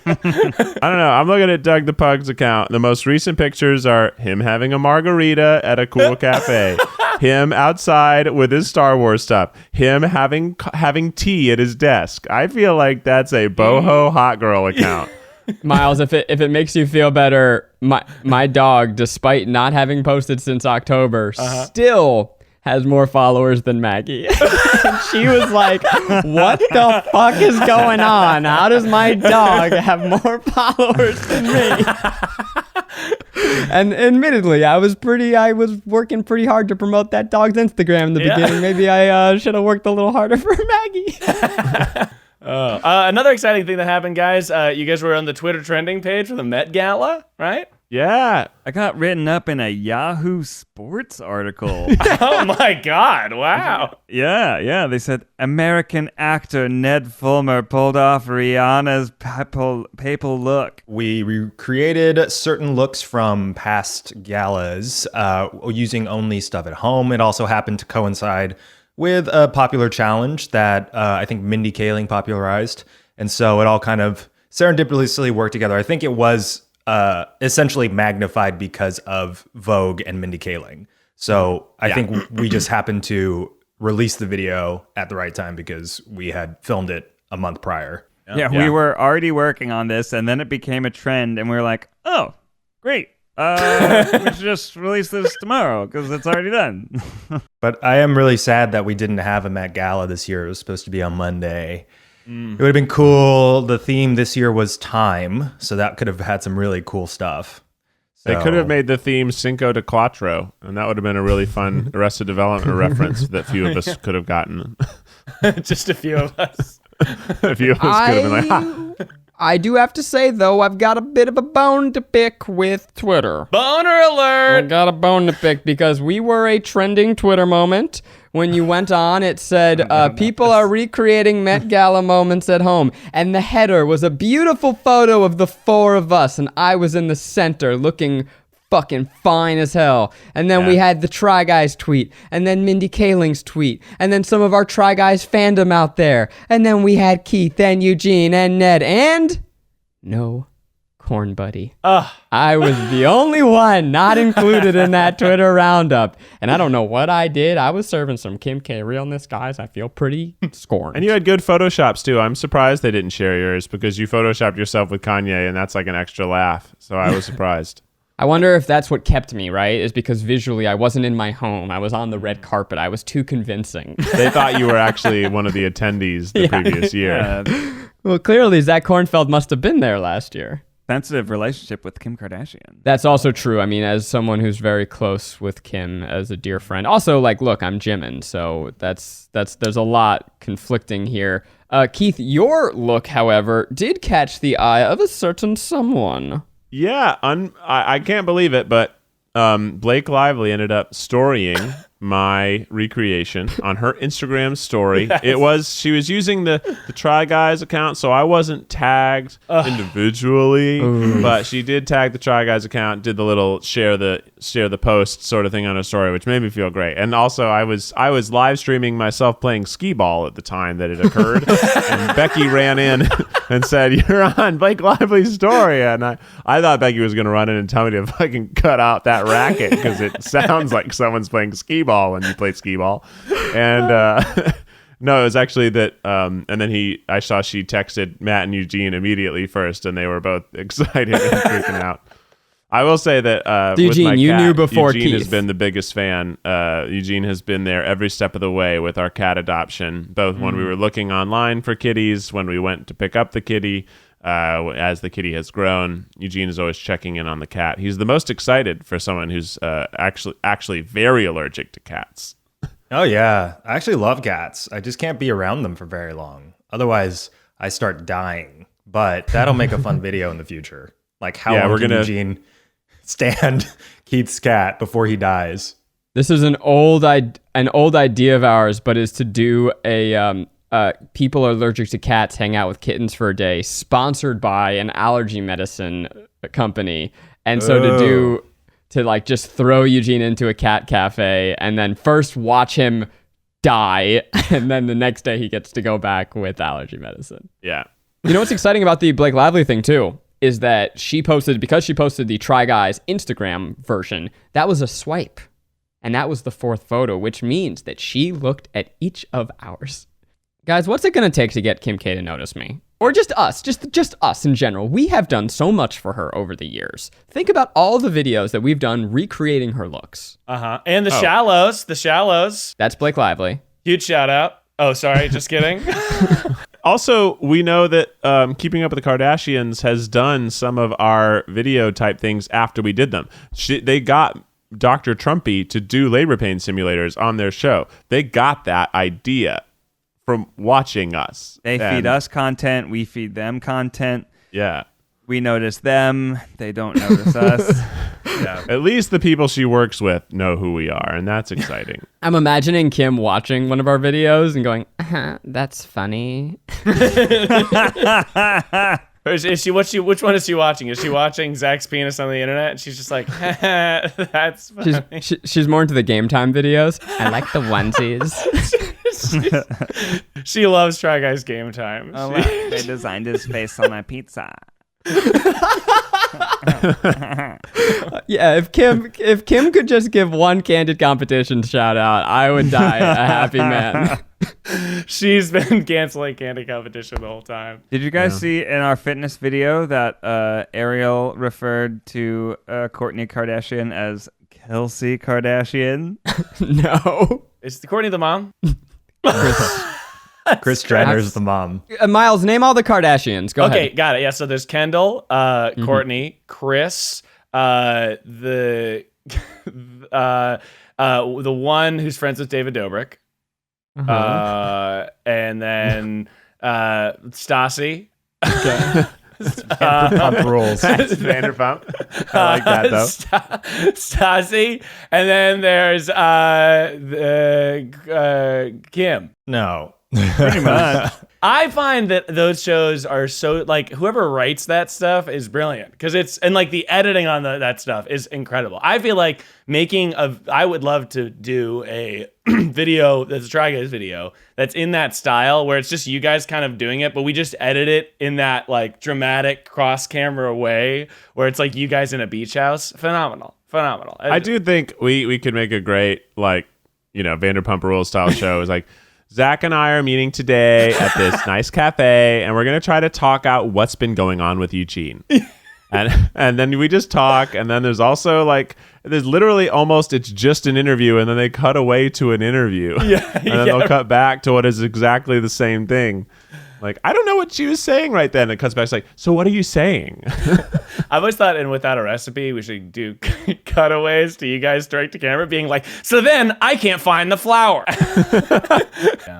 Speaker 5: I don't know. I'm looking at Doug the Pug's account. The most recent pictures are him having a margarita at a cool cafe, him outside with his Star Wars stuff, him having tea at his desk. I feel like that's a boho hot girl account.
Speaker 2: Miles, if it makes you feel better, my dog, despite not having posted since October, still has more followers than Maggie. And she was like, what the fuck is going on? How does my dog have more followers than me? And admittedly, I was working pretty hard to promote that dog's Instagram in the beginning. Maybe I should have worked a little harder for Maggie.
Speaker 4: Another exciting thing that happened, guys. You guys were on the Twitter trending page for the Met Gala, right?
Speaker 5: Yeah.
Speaker 3: I got written up in a Yahoo Sports article.
Speaker 4: Oh my God. Wow.
Speaker 3: Yeah. They said American actor Ned Fulmer pulled off Rihanna's papal look.
Speaker 6: We recreated certain looks from past galas using only stuff at home. It also happened to coincide with a popular challenge that I think Mindy Kaling popularized. And so it all kind of serendipitously worked together. I think it was essentially magnified because of Vogue and Mindy Kaling. So I think we just happened to release the video at the right time because we had filmed it a month prior.
Speaker 3: Yeah, we were already working on this, and then it became a trend, and we were like, oh, great. We should just release this tomorrow because it's already done.
Speaker 6: But I am really sad that we didn't have a Met Gala this year. It was supposed to be on Monday. It would have been cool. The theme this year was time, so that could have had some really cool stuff.
Speaker 5: They could have made the theme Cinco de Cuatro, and that would have been a really fun Arrested Development reference that few of us could have gotten.
Speaker 4: Just a few of us.
Speaker 5: A few of us could have been like, ha.
Speaker 2: I do have to say, though, I've got a bit of a bone to pick with Twitter.
Speaker 4: Boner alert!
Speaker 2: I got a bone to pick because we were a trending Twitter moment. When you went on, it said, people are recreating Met Gala moments at home. And the header was a beautiful photo of the four of us, and I was in the center looking fucking fine as hell. And then we had the Try Guys tweet, and then Mindy Kaling's tweet, and then some of our Try Guys fandom out there. And then we had Keith and Eugene and Ned and no Corn Buddy. I was the only one not included in that Twitter roundup. And I don't know what I did. I was serving some Kim K realness, guys. I feel pretty scorned.
Speaker 5: And you had good Photoshops too. I'm surprised they didn't share yours because you Photoshopped yourself with Kanye, and that's like an extra laugh. So I was surprised.
Speaker 2: I wonder if that's what kept me, right? Is because visually I wasn't in my home. I was on the red carpet. I was too convincing.
Speaker 5: They thought you were actually one of the attendees the previous year.
Speaker 2: Well, clearly Zach Kornfeld must have been there last year.
Speaker 3: Sensitive relationship with Kim Kardashian.
Speaker 2: That's also true. I mean, as someone who's very close with Kim as a dear friend. Also, like, look, I'm Jimin, so there's a lot conflicting here. Keith, your look, however, did catch the eye of a certain someone.
Speaker 5: Yeah, I can't believe it, but Blake Lively ended up storying my recreation on her Instagram story. Yes. She was using the Try Guys account, so I wasn't tagged individually, but she did tag the Try Guys account, did the little share the post sort of thing on her story, which made me feel great. And also I was live streaming myself playing skee ball at the time that it occurred, and Becky ran in and said, "You're on Blake Lively's story," and I thought Becky was going to run in and tell me to fucking cut out that racket because it sounds like someone's playing skee ball when you play skee ball. And no, it was actually that and then I saw she texted Matt and Eugene immediately first, and they were both excited and freaking out. I will say that
Speaker 2: Eugene,
Speaker 5: with my
Speaker 2: you
Speaker 5: cat,
Speaker 2: knew before
Speaker 5: Eugene
Speaker 2: Keith
Speaker 5: has been the biggest fan. Eugene has been there every step of the way with our cat adoption, both when we were looking online for kitties, when we went to pick up the kitty. As the kitty has grown, Eugene is always checking in on the cat. He's the most excited for someone who's actually very allergic to cats.
Speaker 6: Oh, yeah. I actually love cats. I just can't be around them for very long. Otherwise, I start dying. But that'll make a fun video in the future. Like, how long can Eugene stand Keith's cat before he dies?
Speaker 2: This is an old idea of ours, but is to do a people are allergic to cats hang out with kittens for a day, sponsored by an allergy medicine company. And so to just throw Eugene into a cat cafe and then first watch him die, and then the next day he gets to go back with allergy medicine.
Speaker 5: Yeah.
Speaker 2: You know what's exciting about the Blake Lively thing too is that because she posted the Try Guys Instagram version, that was a swipe. And that was the fourth photo, which means that she looked at each of ours. Guys, what's it going to take to get Kim K to notice me? Or just us, just us in general. We have done so much for her over the years. Think about all the videos that we've done recreating her looks.
Speaker 4: And the shallows.
Speaker 2: That's Blake Lively.
Speaker 4: Huge shout out. Oh, sorry, just kidding.
Speaker 5: Also, we know that Keeping Up with the Kardashians has done some of our video type things after we did them. They got Dr. Trumpy to do labor pain simulators on their show. They got that idea from watching us.
Speaker 3: They feed us content. We feed them content.
Speaker 5: Yeah.
Speaker 3: We notice them. They don't notice us.
Speaker 5: Yeah. At least the people she works with know who we are, and that's exciting.
Speaker 2: I'm imagining Kim watching one of our videos and going, that's funny.
Speaker 4: Which one is she watching? Is she watching Zach's penis on the internet? And she's just like, that's funny.
Speaker 2: She's more into the game time videos. I like the onesies.
Speaker 4: She loves Try Guys Game Time.
Speaker 3: Oh, wow. They designed his face on my pizza.
Speaker 2: Yeah, if Kim could just give one candid competition shout out, I would die a happy man.
Speaker 4: She's been canceling candid competition the whole time.
Speaker 3: Did you guys see in our fitness video that Ariel referred to Kourtney Kardashian as Kelsey Kardashian?
Speaker 2: No.
Speaker 4: Is Kourtney the mom?
Speaker 6: Chris Jenner's the mom.
Speaker 2: Miles, name all the Kardashians. Go ahead.
Speaker 4: Okay, got it. Yeah, so there's Kendall, Kourtney, Chris, the one who's friends with David Dobrik, and then Stassi.
Speaker 2: Okay.
Speaker 6: Vanderpump Rules.
Speaker 5: That's Vanderpump. I like that though.
Speaker 4: Stassi, and then there's Kim.
Speaker 6: No.
Speaker 3: Pretty much.
Speaker 4: I find that those shows are so, like, whoever writes that stuff is brilliant because and like the editing on that stuff is incredible. I feel like I would love to do a video that's a Try Guys video that's in that style where it's just you guys kind of doing it, but we just edit it in that like dramatic cross camera way where it's like you guys in a beach house. Phenomenal.
Speaker 5: I do think we could make a great, like, Vanderpump Rules style show. Is like, Zach and I are meeting today at this nice cafe, and we're going to try to talk out what's been going on with Eugene. And then we just talk, and then there's also, like, there's literally almost, it's just an interview, and then they cut away to an interview.
Speaker 4: Yeah,
Speaker 5: and then they'll cut back to what is exactly the same thing. Like, I don't know what she was saying right then. It cuts back. It's like, so what are you saying?
Speaker 4: I've always thought, and Without a Recipe, we should do cutaways to you guys straight to camera being like, so then I can't find the flower.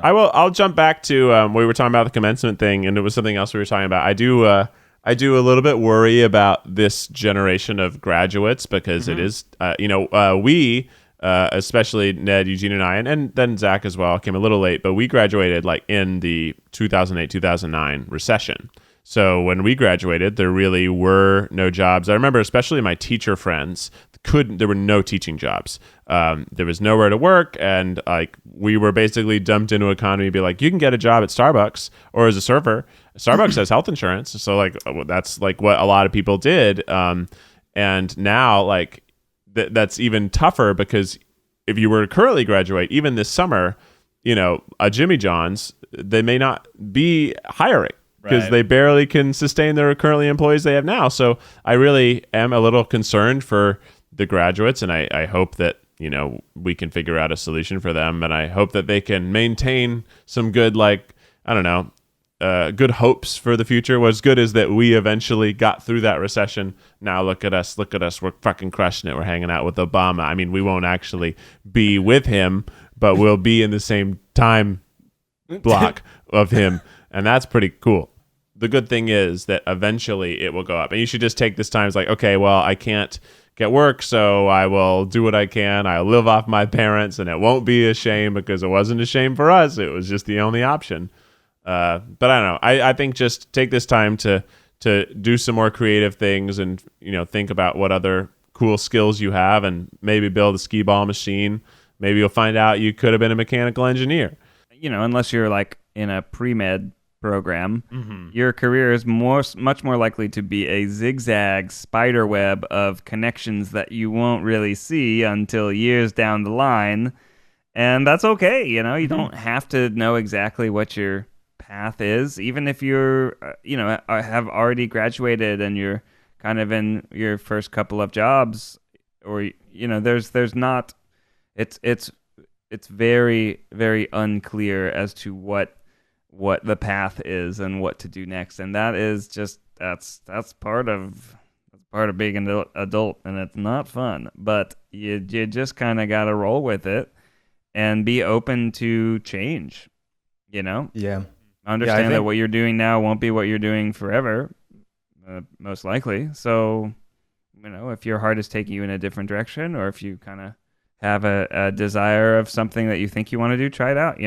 Speaker 5: I'll jump back to we were talking about the commencement thing, and it was something else we were talking about. I do a little bit worry about this generation of graduates because it is, we, especially Ned, Eugene, and I, and then Zach as well, came a little late, but we graduated like in the 2008-2009 recession. So when we graduated, there really were no jobs. I remember especially my teacher friends there were no teaching jobs. There was nowhere to work, and like we were basically dumped into economy, be like, you can get a job at Starbucks or as a server. Starbucks has health insurance, so like that's like what a lot of people did. And now like that's even tougher because if you were to currently graduate, even this summer, a Jimmy John's, they may not be hiring because they barely can sustain their currently employees they have now. So I really am a little concerned for the graduates, and I hope that we can figure out a solution for them, and I hope that they can maintain some good, like, I don't know, good hopes for the future. What's good is that we eventually got through that recession. Now look at us, we're fucking crushing it. We're hanging out with Obama. I mean, we won't actually be with him, but we'll be in the same time block of him, and that's pretty cool. The good thing is that eventually it will go up, and you should just take this time. It's like, okay, well, I can't get work, so I will do what I can. I'll live off my parents, and it won't be a shame because it wasn't a shame for us. It was just the only option. But I don't know. I think just take this time to do some more creative things and, think about what other cool skills you have and maybe build a skee ball machine. Maybe you'll find out you could have been a mechanical engineer.
Speaker 3: Unless you're like in a pre-med program, your career is much more likely to be a zigzag spider web of connections that you won't really see until years down the line. And that's okay. You don't have to know exactly what your path is, even if you're, have already graduated and you're kind of in your first couple of jobs, or, there's not, it's very, very unclear as to what the path is and what to do next, and that is just that's part of being an adult, and it's not fun. But you just kind of got to roll with it and be open to change.
Speaker 6: Yeah.
Speaker 3: Understand that what you're doing now won't be what you're doing forever, most likely. So, if your heart is taking you in a different direction, or if you kind of have a desire of something that you think you want to do, try it out.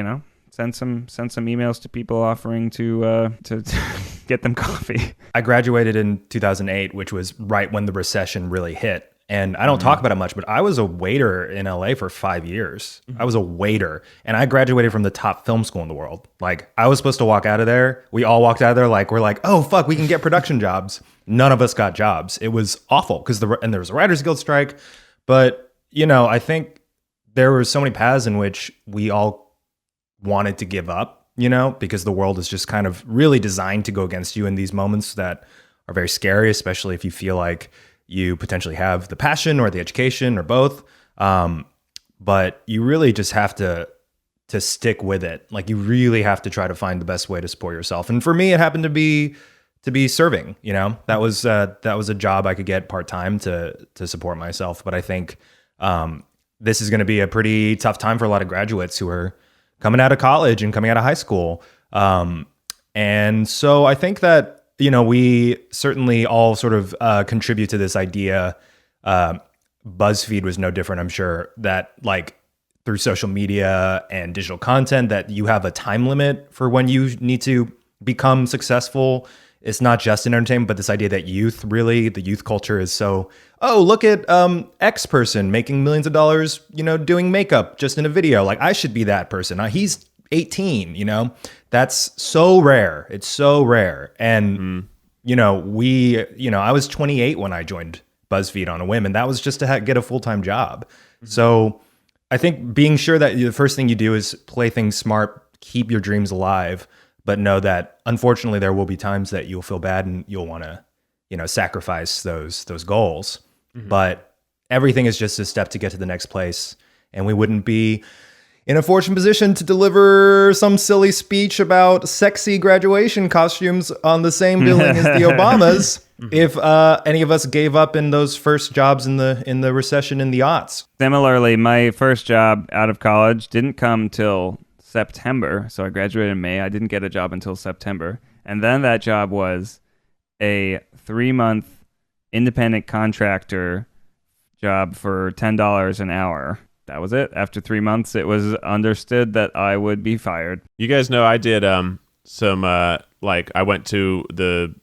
Speaker 3: Send some emails to people offering to get them coffee.
Speaker 6: I graduated in 2008, which was right when the recession really hit. And I don't talk about it much, but I was a waiter in LA for 5 years. I was a waiter, and I graduated from the top film school in the world. Like, I was supposed to walk out of there. We all walked out of there like, we're like, oh, fuck, we can get production jobs. None of us got jobs. It was awful because there was a Writers Guild strike. But, I think there were so many paths in which we all wanted to give up, because the world is just kind of really designed to go against you in these moments that are very scary, especially if you feel like you potentially have the passion or the education or both. But you really just have to stick with it. Like, you really have to try to find the best way to support yourself. And for me, it happened to be serving, that was a job I could get part-time to support myself. But I think this is going to be a pretty tough time for a lot of graduates who are coming out of college and coming out of high school. And so I think that we certainly all sort of contribute to this idea. BuzzFeed was no different, I'm sure, that like through social media and digital content that you have a time limit for when you need to become successful. It's not just in entertainment, but this idea that the youth culture is so, look at X person making millions of dollars, doing makeup just in a video. Like, I should be that person. He's 18, that's so rare. It's so rare. And, I was 28 when I joined BuzzFeed on a whim, and that was just to get a full-time job. Mm-hmm. So I think being sure that the first thing you do is play things smart, keep your dreams alive, but know that unfortunately there will be times that you'll feel bad and you'll want to, sacrifice those goals. Mm-hmm. But everything is just a step to get to the next place. And we wouldn't be in a fortunate position to deliver some silly speech about sexy graduation costumes on the same billing as the Obamas if any of us gave up in those first jobs in the recession in the aughts.
Speaker 3: Similarly, my first job out of college didn't come till September, so I graduated in May. I didn't get a job until September, and then that job was a 3-month independent contractor job for $10 an hour. That was it. After 3 months, it was understood that I would be fired.
Speaker 5: You guys know I did some I went to the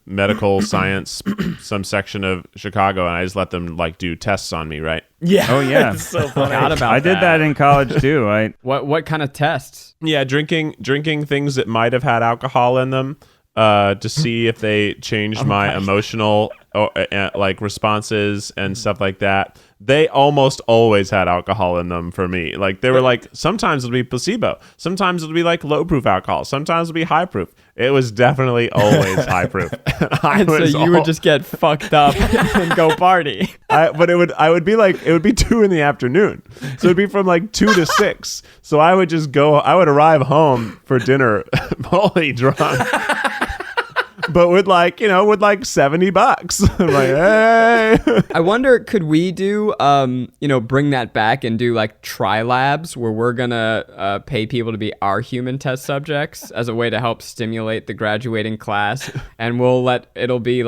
Speaker 5: medical science some section of Chicago, and I just let them do tests on me, right?
Speaker 4: Yeah.
Speaker 3: Oh yeah.
Speaker 4: It's so funny.
Speaker 3: I did that in college too.
Speaker 2: What kind of tests?
Speaker 5: Yeah, drinking things that might have had alcohol in them to see if they changed my emotional responses and stuff like that. They almost always had alcohol in them for me. They were sometimes it'll be placebo, sometimes it'll be low proof alcohol, sometimes it'll be high proof. It was definitely always high proof.
Speaker 2: So you would just get fucked up and go party.
Speaker 5: But it would be 2 in the afternoon, so it'd be from 2 to 6. So I would just go. I would arrive home for dinner, fully drunk. But with $70. I'm like, hey.
Speaker 2: I wonder, could we do, bring that back and do try labs where we're gonna pay people to be our human test subjects as a way to help stimulate the graduating class, and it'll be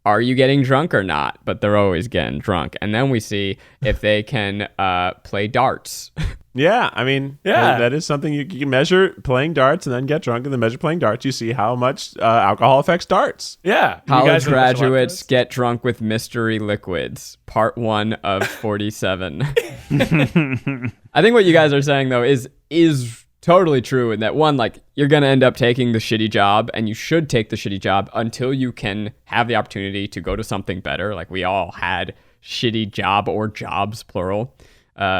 Speaker 2: are you getting drunk or not? But they're always getting drunk, and then we see if they can play darts.
Speaker 5: Yeah, I mean, that is something you can measure playing darts and then get drunk and then measure playing darts. You see how much alcohol affects darts.
Speaker 4: Yeah.
Speaker 2: College graduates get drunk with mystery liquids, part 1 of 47. I think what you guys are saying, though, is totally true in that, one, you're going to end up taking the shitty job, and you should take the shitty job until you can have the opportunity to go to something better. We all had shitty job or jobs, plural.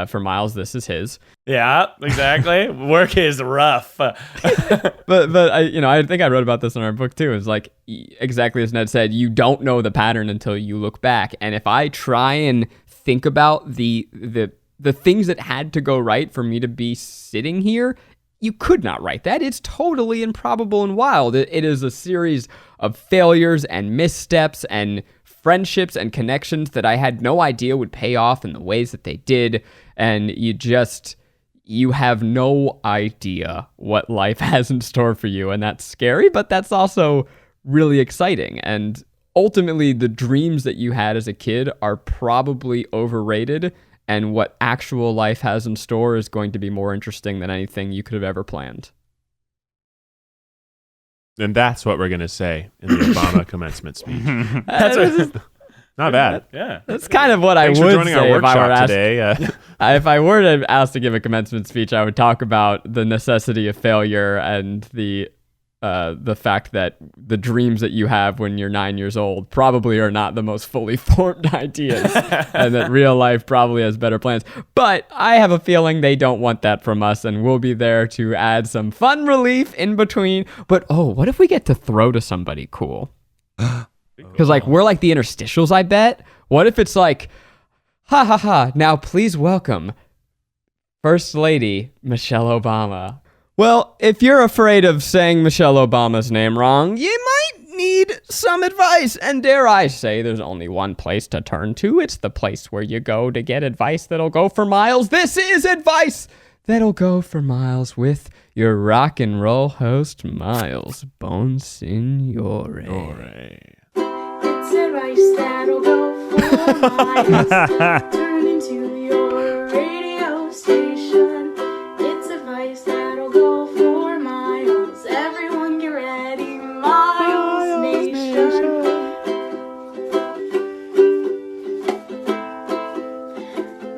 Speaker 2: For Miles, this is his.
Speaker 4: Yeah, exactly. Work is rough.
Speaker 2: but I think I wrote about this in our book too. It's exactly as Ned said, you don't know the pattern until you look back. And if I try and think about the things that had to go right for me to be sitting here, you could not write that. It's totally improbable and wild. It is a series of failures and missteps and friendships and connections that I had no idea would pay off in the ways that they did. And you have no idea what life has in store for you. And that's scary, but that's also really exciting. And ultimately, the dreams that you had as a kid are probably overrated. And what actual life has in store is going to be more interesting than anything you could have ever planned.
Speaker 5: And that's what we're going to say in the Obama commencement speech.
Speaker 2: That's
Speaker 5: not bad.
Speaker 4: Yeah.
Speaker 2: That's kind of what
Speaker 5: Thanks
Speaker 2: I would
Speaker 5: for joining
Speaker 2: say
Speaker 5: our
Speaker 2: if I were
Speaker 5: workshop
Speaker 2: asked.
Speaker 5: today.
Speaker 2: If I were to ask to give a commencement speech, I would talk about the necessity of failure and the fact that the dreams that you have when you're 9 years old probably are not the most fully formed ideas, and that real life probably has better plans. But I have a feeling they don't want that from us, and we'll be there to add some fun relief in between. But what if we get to throw to somebody cool? Because we're like the interstitials, I bet. What if it's ha ha ha, now please welcome First Lady Michelle Obama. Well, if you're afraid of saying Michelle Obama's name wrong, you might need some advice. And dare I say, there's only one place to turn to. It's the place where you go to get advice that'll go for miles. This is advice that'll go for miles with your rock and roll host, Miles Bonsignore.
Speaker 1: It's advice that'll go for miles. Turn into your radio station. It's advice that'll go for miles. Everyone get ready, Miles Nation.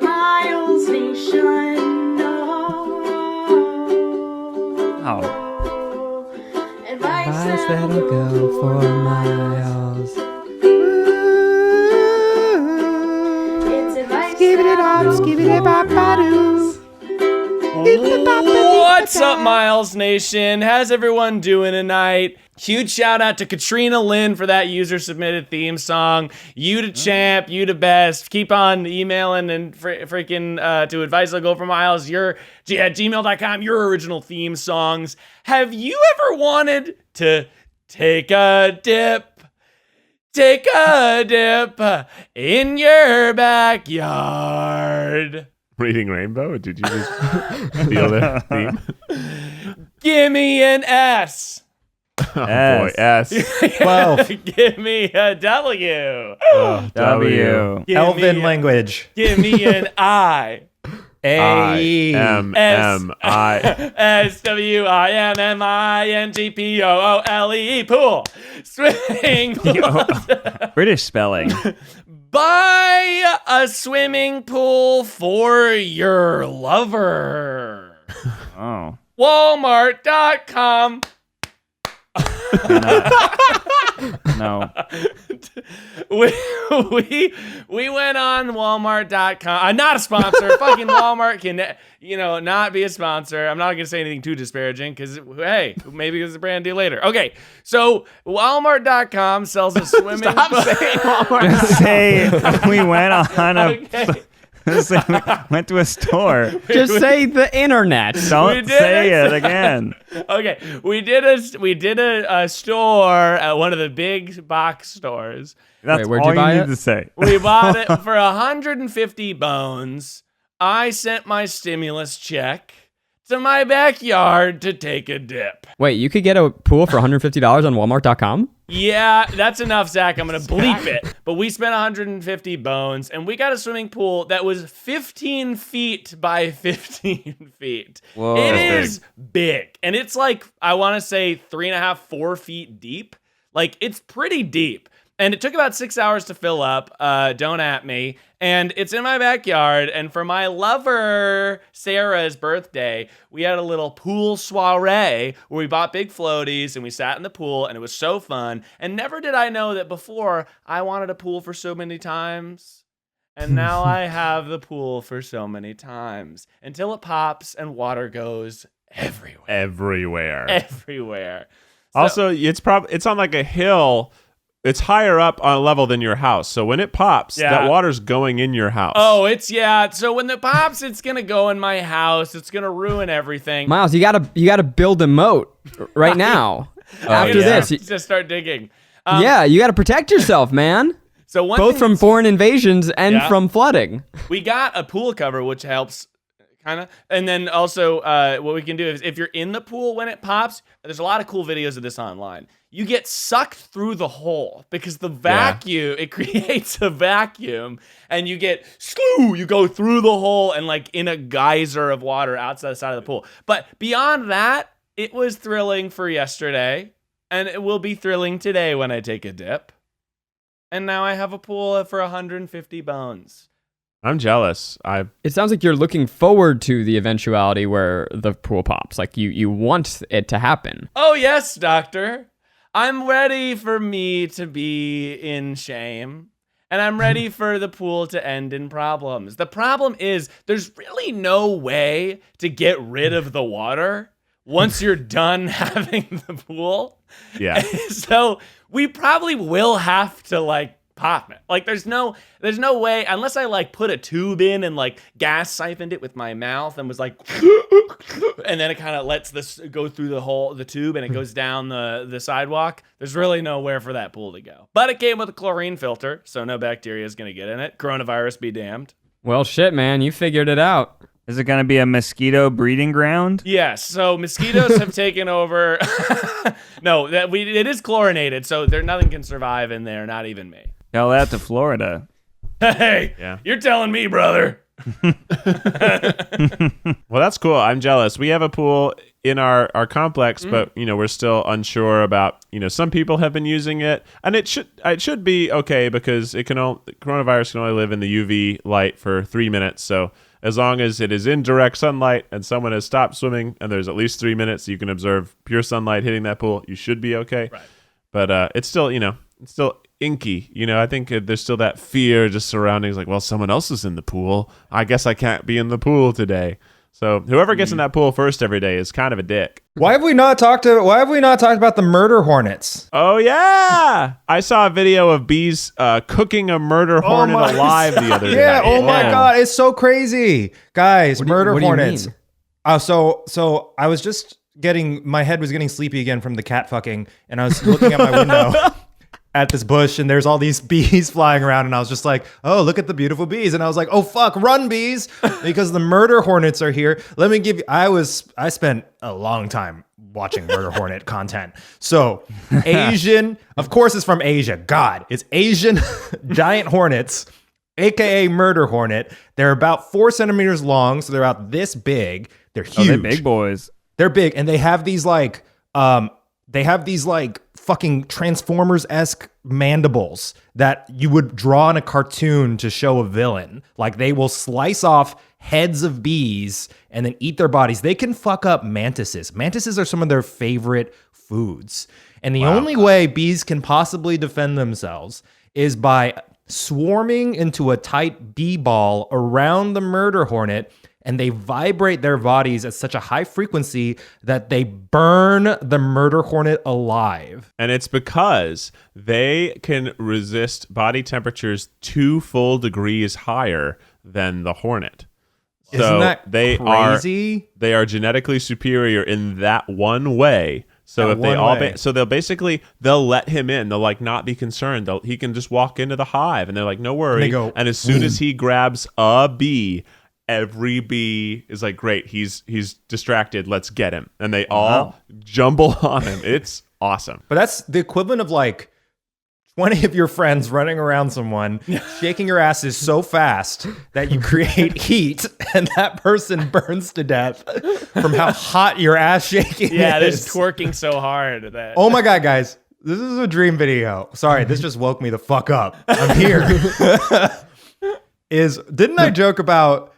Speaker 1: Miles Nation.
Speaker 3: Oh.
Speaker 1: Advice that'll
Speaker 2: go for miles.
Speaker 1: It's advice that'll go for miles.
Speaker 4: What's up, Miles Nation? How's everyone doing tonight? Huge shout out to Katrina Lynn for that user submitted theme song. You the champ, you the best. Keep on emailing and freaking to advice that'll go for miles. You're at gmail.com, your original theme songs. Have you ever wanted to take a dip? Take a dip in your backyard.
Speaker 5: Reading Rainbow? Did you just steal that theme?
Speaker 4: Give me an S.
Speaker 5: Oh boy, S.
Speaker 6: 12.
Speaker 4: Give me a W.
Speaker 3: W.
Speaker 4: Give
Speaker 6: Elven
Speaker 4: me
Speaker 6: language.
Speaker 4: Give me an I.
Speaker 5: A-M-M-I.
Speaker 4: SWIMMINGPOOLE. Pool. Swimming pool.
Speaker 3: British spelling.
Speaker 4: Buy a swimming pool for your lover.
Speaker 3: Oh.
Speaker 4: Walmart.com.
Speaker 3: No.
Speaker 4: We went on Walmart.com. Not a sponsor. Fucking Walmart can, not be a sponsor. I'm not going to say anything too disparaging because, hey, maybe it's a brand deal later. Okay, so Walmart.com sells a swimming pool.
Speaker 2: saying Walmart.
Speaker 3: Just say we went on a.
Speaker 4: Okay.
Speaker 3: Went to a store.
Speaker 2: Just say the internet.
Speaker 3: Don't say it again.
Speaker 4: Okay, we did a store at one of the big box stores.
Speaker 3: That's
Speaker 2: where'd
Speaker 3: all
Speaker 2: you buy
Speaker 3: need
Speaker 2: it?
Speaker 3: to say.
Speaker 4: We bought it for 150 bones. I sent my stimulus check to my backyard to take a dip.
Speaker 2: Wait, you could get a pool for $150 on Walmart.com?
Speaker 4: Yeah, that's enough, Zach. I'm going to bleep it. But we spent 150 bones, and we got a swimming pool that was 15 feet by 15 feet.
Speaker 3: Whoa.
Speaker 4: It
Speaker 3: That's
Speaker 4: is big. And it's like, I want to say 3.5, 4 feet deep. Like, it's pretty deep. And it took about 6 hours to fill up. Don't at me. And it's in my backyard. And for my lover, Sarah's birthday, we had a little pool soiree where we bought big floaties and we sat in the pool and it was so fun. And never did I know that before I wanted a pool for so many times. And now I have the pool for so many times until it pops and water goes everywhere. Everywhere. So,
Speaker 5: Also, it's on like a hill. It's higher up on a level than your house. So when it pops, that water's going in your house.
Speaker 4: Oh, so when it pops, it's going to go in my house. It's going to ruin everything.
Speaker 2: Miles, you gotta build a moat right now. After this.
Speaker 4: Just start digging.
Speaker 2: Yeah, you gotta protect yourself, man.
Speaker 4: So
Speaker 2: both from foreign invasions and from flooding.
Speaker 4: We got a pool cover, which helps kind of. And then also what we can do is if you're in the pool when it pops, there's a lot of cool videos of this online. You get sucked through the hole because the vacuum, it creates a vacuum and you go through the hole and like in a geyser of water outside the side of the pool. But beyond that, it was thrilling for yesterday and it will be thrilling today when I take a dip. And now I have a pool for 150 bones.
Speaker 5: I'm jealous.
Speaker 2: It sounds like you're looking forward to the eventuality where the pool pops. Like you want it to happen.
Speaker 4: Oh, yes, doctor. I'm ready for me to be in shame, and I'm ready for the pool to end in problems. The problem is there's really no way to get rid of the water once you're done having the pool.
Speaker 5: Yeah.
Speaker 4: So we probably will have to pop it. Like there's no way unless I put a tube in and gas siphoned it with my mouth and was and then it kind of lets this go through the tube and it goes down the sidewalk. There's really nowhere for that pool to go. But it came with a chlorine filter, so no bacteria is going to get in it. Coronavirus be damned.
Speaker 2: Well, shit, man, you figured it out.
Speaker 3: Is it going to be a mosquito breeding ground?
Speaker 4: Yes. So mosquitoes have taken over. No, it is chlorinated, so nothing can survive in there, not even me.
Speaker 3: Tell that to Florida.
Speaker 4: Hey,
Speaker 5: Yeah.
Speaker 4: you're telling me, brother.
Speaker 5: Well, that's cool. I'm jealous. We have a pool in our complex, but we're still unsure about, some people have been using it, and it should be okay because coronavirus can only live in the UV light for 3 minutes. So as long as it is in direct sunlight and someone has stopped swimming and there's at least 3 minutes, you can observe pure sunlight hitting that pool, you should be okay.
Speaker 4: Right.
Speaker 5: But it's still, it's still inky. I think there's still that fear just surrounding, like, well, someone else is in the pool. I guess I can't be in the pool today. So whoever gets in that pool first every day is kind of a dick.
Speaker 6: Why have we not talked about the murder hornets?
Speaker 5: Oh yeah, I saw a video of bees cooking a murder hornet alive the other day.
Speaker 6: Yeah. Oh my God, it's so crazy, guys. Murder hornets. So I was just my head was getting sleepy again from the cat fucking, and I was looking at my window. At this bush, and there's all these bees flying around, and I was just like, oh, look at the beautiful bees. And I was like, oh fuck, run bees, because the murder hornets are here. Let me give you, I spent a long time watching murder hornet content. So Asian, of course it's from Asia. God, it's Asian giant hornets, AKA murder hornet. They're about 4 centimeters long. So they're about this big. They're huge.
Speaker 3: Oh, they're big boys.
Speaker 6: They're big. And they have these fucking Transformers-esque mandibles that you would draw in a cartoon to show a villain. Like, they will slice off heads of bees and then eat their bodies. They can fuck up mantises. Mantises are some of their favorite foods. And the only way bees can possibly defend themselves is by swarming into a tight bee ball around the murder hornet, and they vibrate their bodies at such a high frequency that they burn the murder hornet alive.
Speaker 5: And it's because they can resist body temperatures 2 full degrees higher than the hornet.
Speaker 6: Isn't that crazy?
Speaker 5: They are genetically superior in that one way. So if they all, they'll let him in. They'll like not be concerned. He can just walk into the hive, and they're like, no worry. And as soon as he grabs a bee, every bee is like, great, he's distracted, let's get him. And they all jumble on him. It's awesome.
Speaker 6: But that's the equivalent of like 20 of your friends running around someone, shaking your asses so fast that you create heat, and that person burns to death from how hot your ass shaking
Speaker 4: Yeah,
Speaker 6: is.
Speaker 4: they're twerking so hard that.
Speaker 6: Oh my God, guys. This is a dream video. Sorry, this just woke me the fuck up. I'm here. Didn't I joke about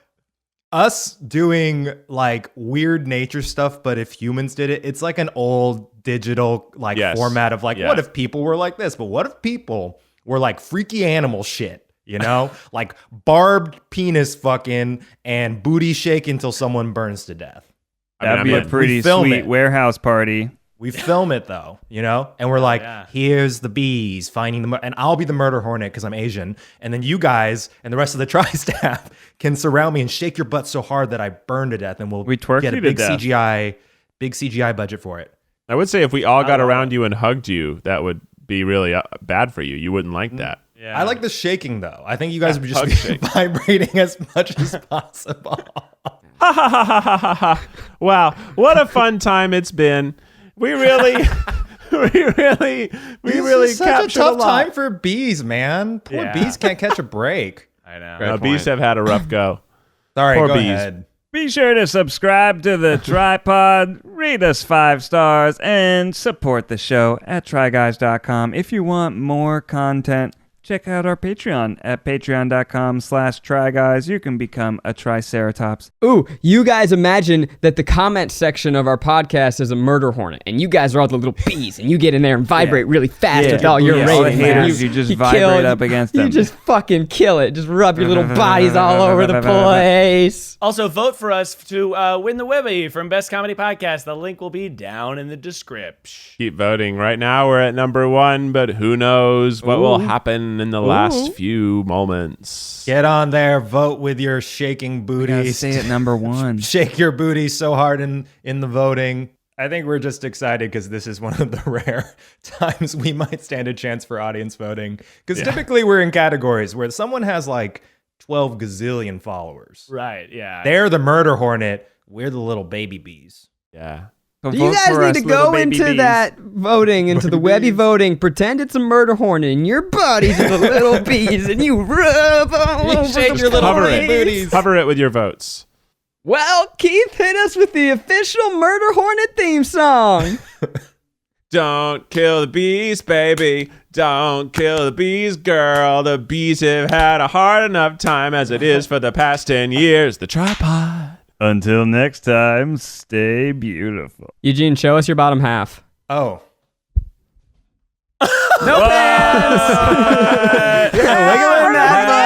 Speaker 6: us doing like weird nature stuff, but if humans did it, it's like an old digital format of like, what if people were like this? But what if people were like freaky animal shit, like barbed penis fucking and booty shake until someone burns to death.
Speaker 3: That'd be a pretty sweet warehouse party.
Speaker 6: We film it though, and we're like, here's the bees finding and I'll be the murder hornet because I'm Asian, and then you guys and the rest of the Try staff can surround me and shake your butt so hard that I burn to death, and we'll get a big CGI budget for it.
Speaker 5: I would say if we all got around you and hugged you, that would be really bad for you. You wouldn't like that.
Speaker 4: Yeah.
Speaker 6: I like the shaking though. I think you guys would just be vibrating as much as possible.
Speaker 5: Ha ha ha ha ha ha! Wow, what a fun time it's been. We really
Speaker 6: It's such a
Speaker 5: captured
Speaker 6: tough
Speaker 5: a lot.
Speaker 6: time for bees, man. Poor bees can't catch a break.
Speaker 4: I know.
Speaker 5: No, bees have had a rough go.
Speaker 6: Sorry,
Speaker 5: Poor
Speaker 6: go
Speaker 5: bees.
Speaker 6: ahead.
Speaker 3: Be sure to subscribe to the TryPod, rate us 5 stars, and support the show at tryguys.com. If you want more content, check out our Patreon at patreon.com/tryguys. You can become a Triceratops.
Speaker 2: Ooh, you guys imagine that the comment section of our podcast is a murder hornet, and you guys are all the little bees, and you get in there and vibrate really fast with all your
Speaker 3: all the
Speaker 2: ratings. man.
Speaker 3: haters, you just vibrate up against them.
Speaker 2: You just fucking kill it. Just rub your little bodies all over the place.
Speaker 4: Also, vote for us to win the Webby from Best Comedy Podcast. The link will be down in the description.
Speaker 5: Keep voting. Right now we're at number 1, but who knows what will happen in the last few moments.
Speaker 6: Get on there, vote with your shaking booty.
Speaker 3: Say it number 1.
Speaker 6: Shake your booty so hard in the voting. I think we're just excited because this is one of the rare times we might stand a chance for audience voting. Because typically we're in categories where someone has like 12 gazillion followers.
Speaker 4: Right, yeah.
Speaker 6: They're the murder hornet. We're the little baby bees.
Speaker 5: Yeah.
Speaker 2: You guys need to go into that voting, into the Webby voting, pretend it's a murder hornet, and your buddies are the little bees, and you rub all over
Speaker 6: shake your
Speaker 2: the
Speaker 6: little
Speaker 2: bees.
Speaker 6: booties.
Speaker 5: Cover it with your votes.
Speaker 2: Well, Keith hit us with the official Murder Hornet theme song.
Speaker 5: Don't kill the bees, baby. Don't kill the bees, girl. The bees have had a hard enough time as it is for the past 10 years. The tripod.
Speaker 3: Until next time, stay beautiful.
Speaker 2: Eugene, show us your bottom half.
Speaker 6: Oh.
Speaker 2: No pants! Yeah, look at that.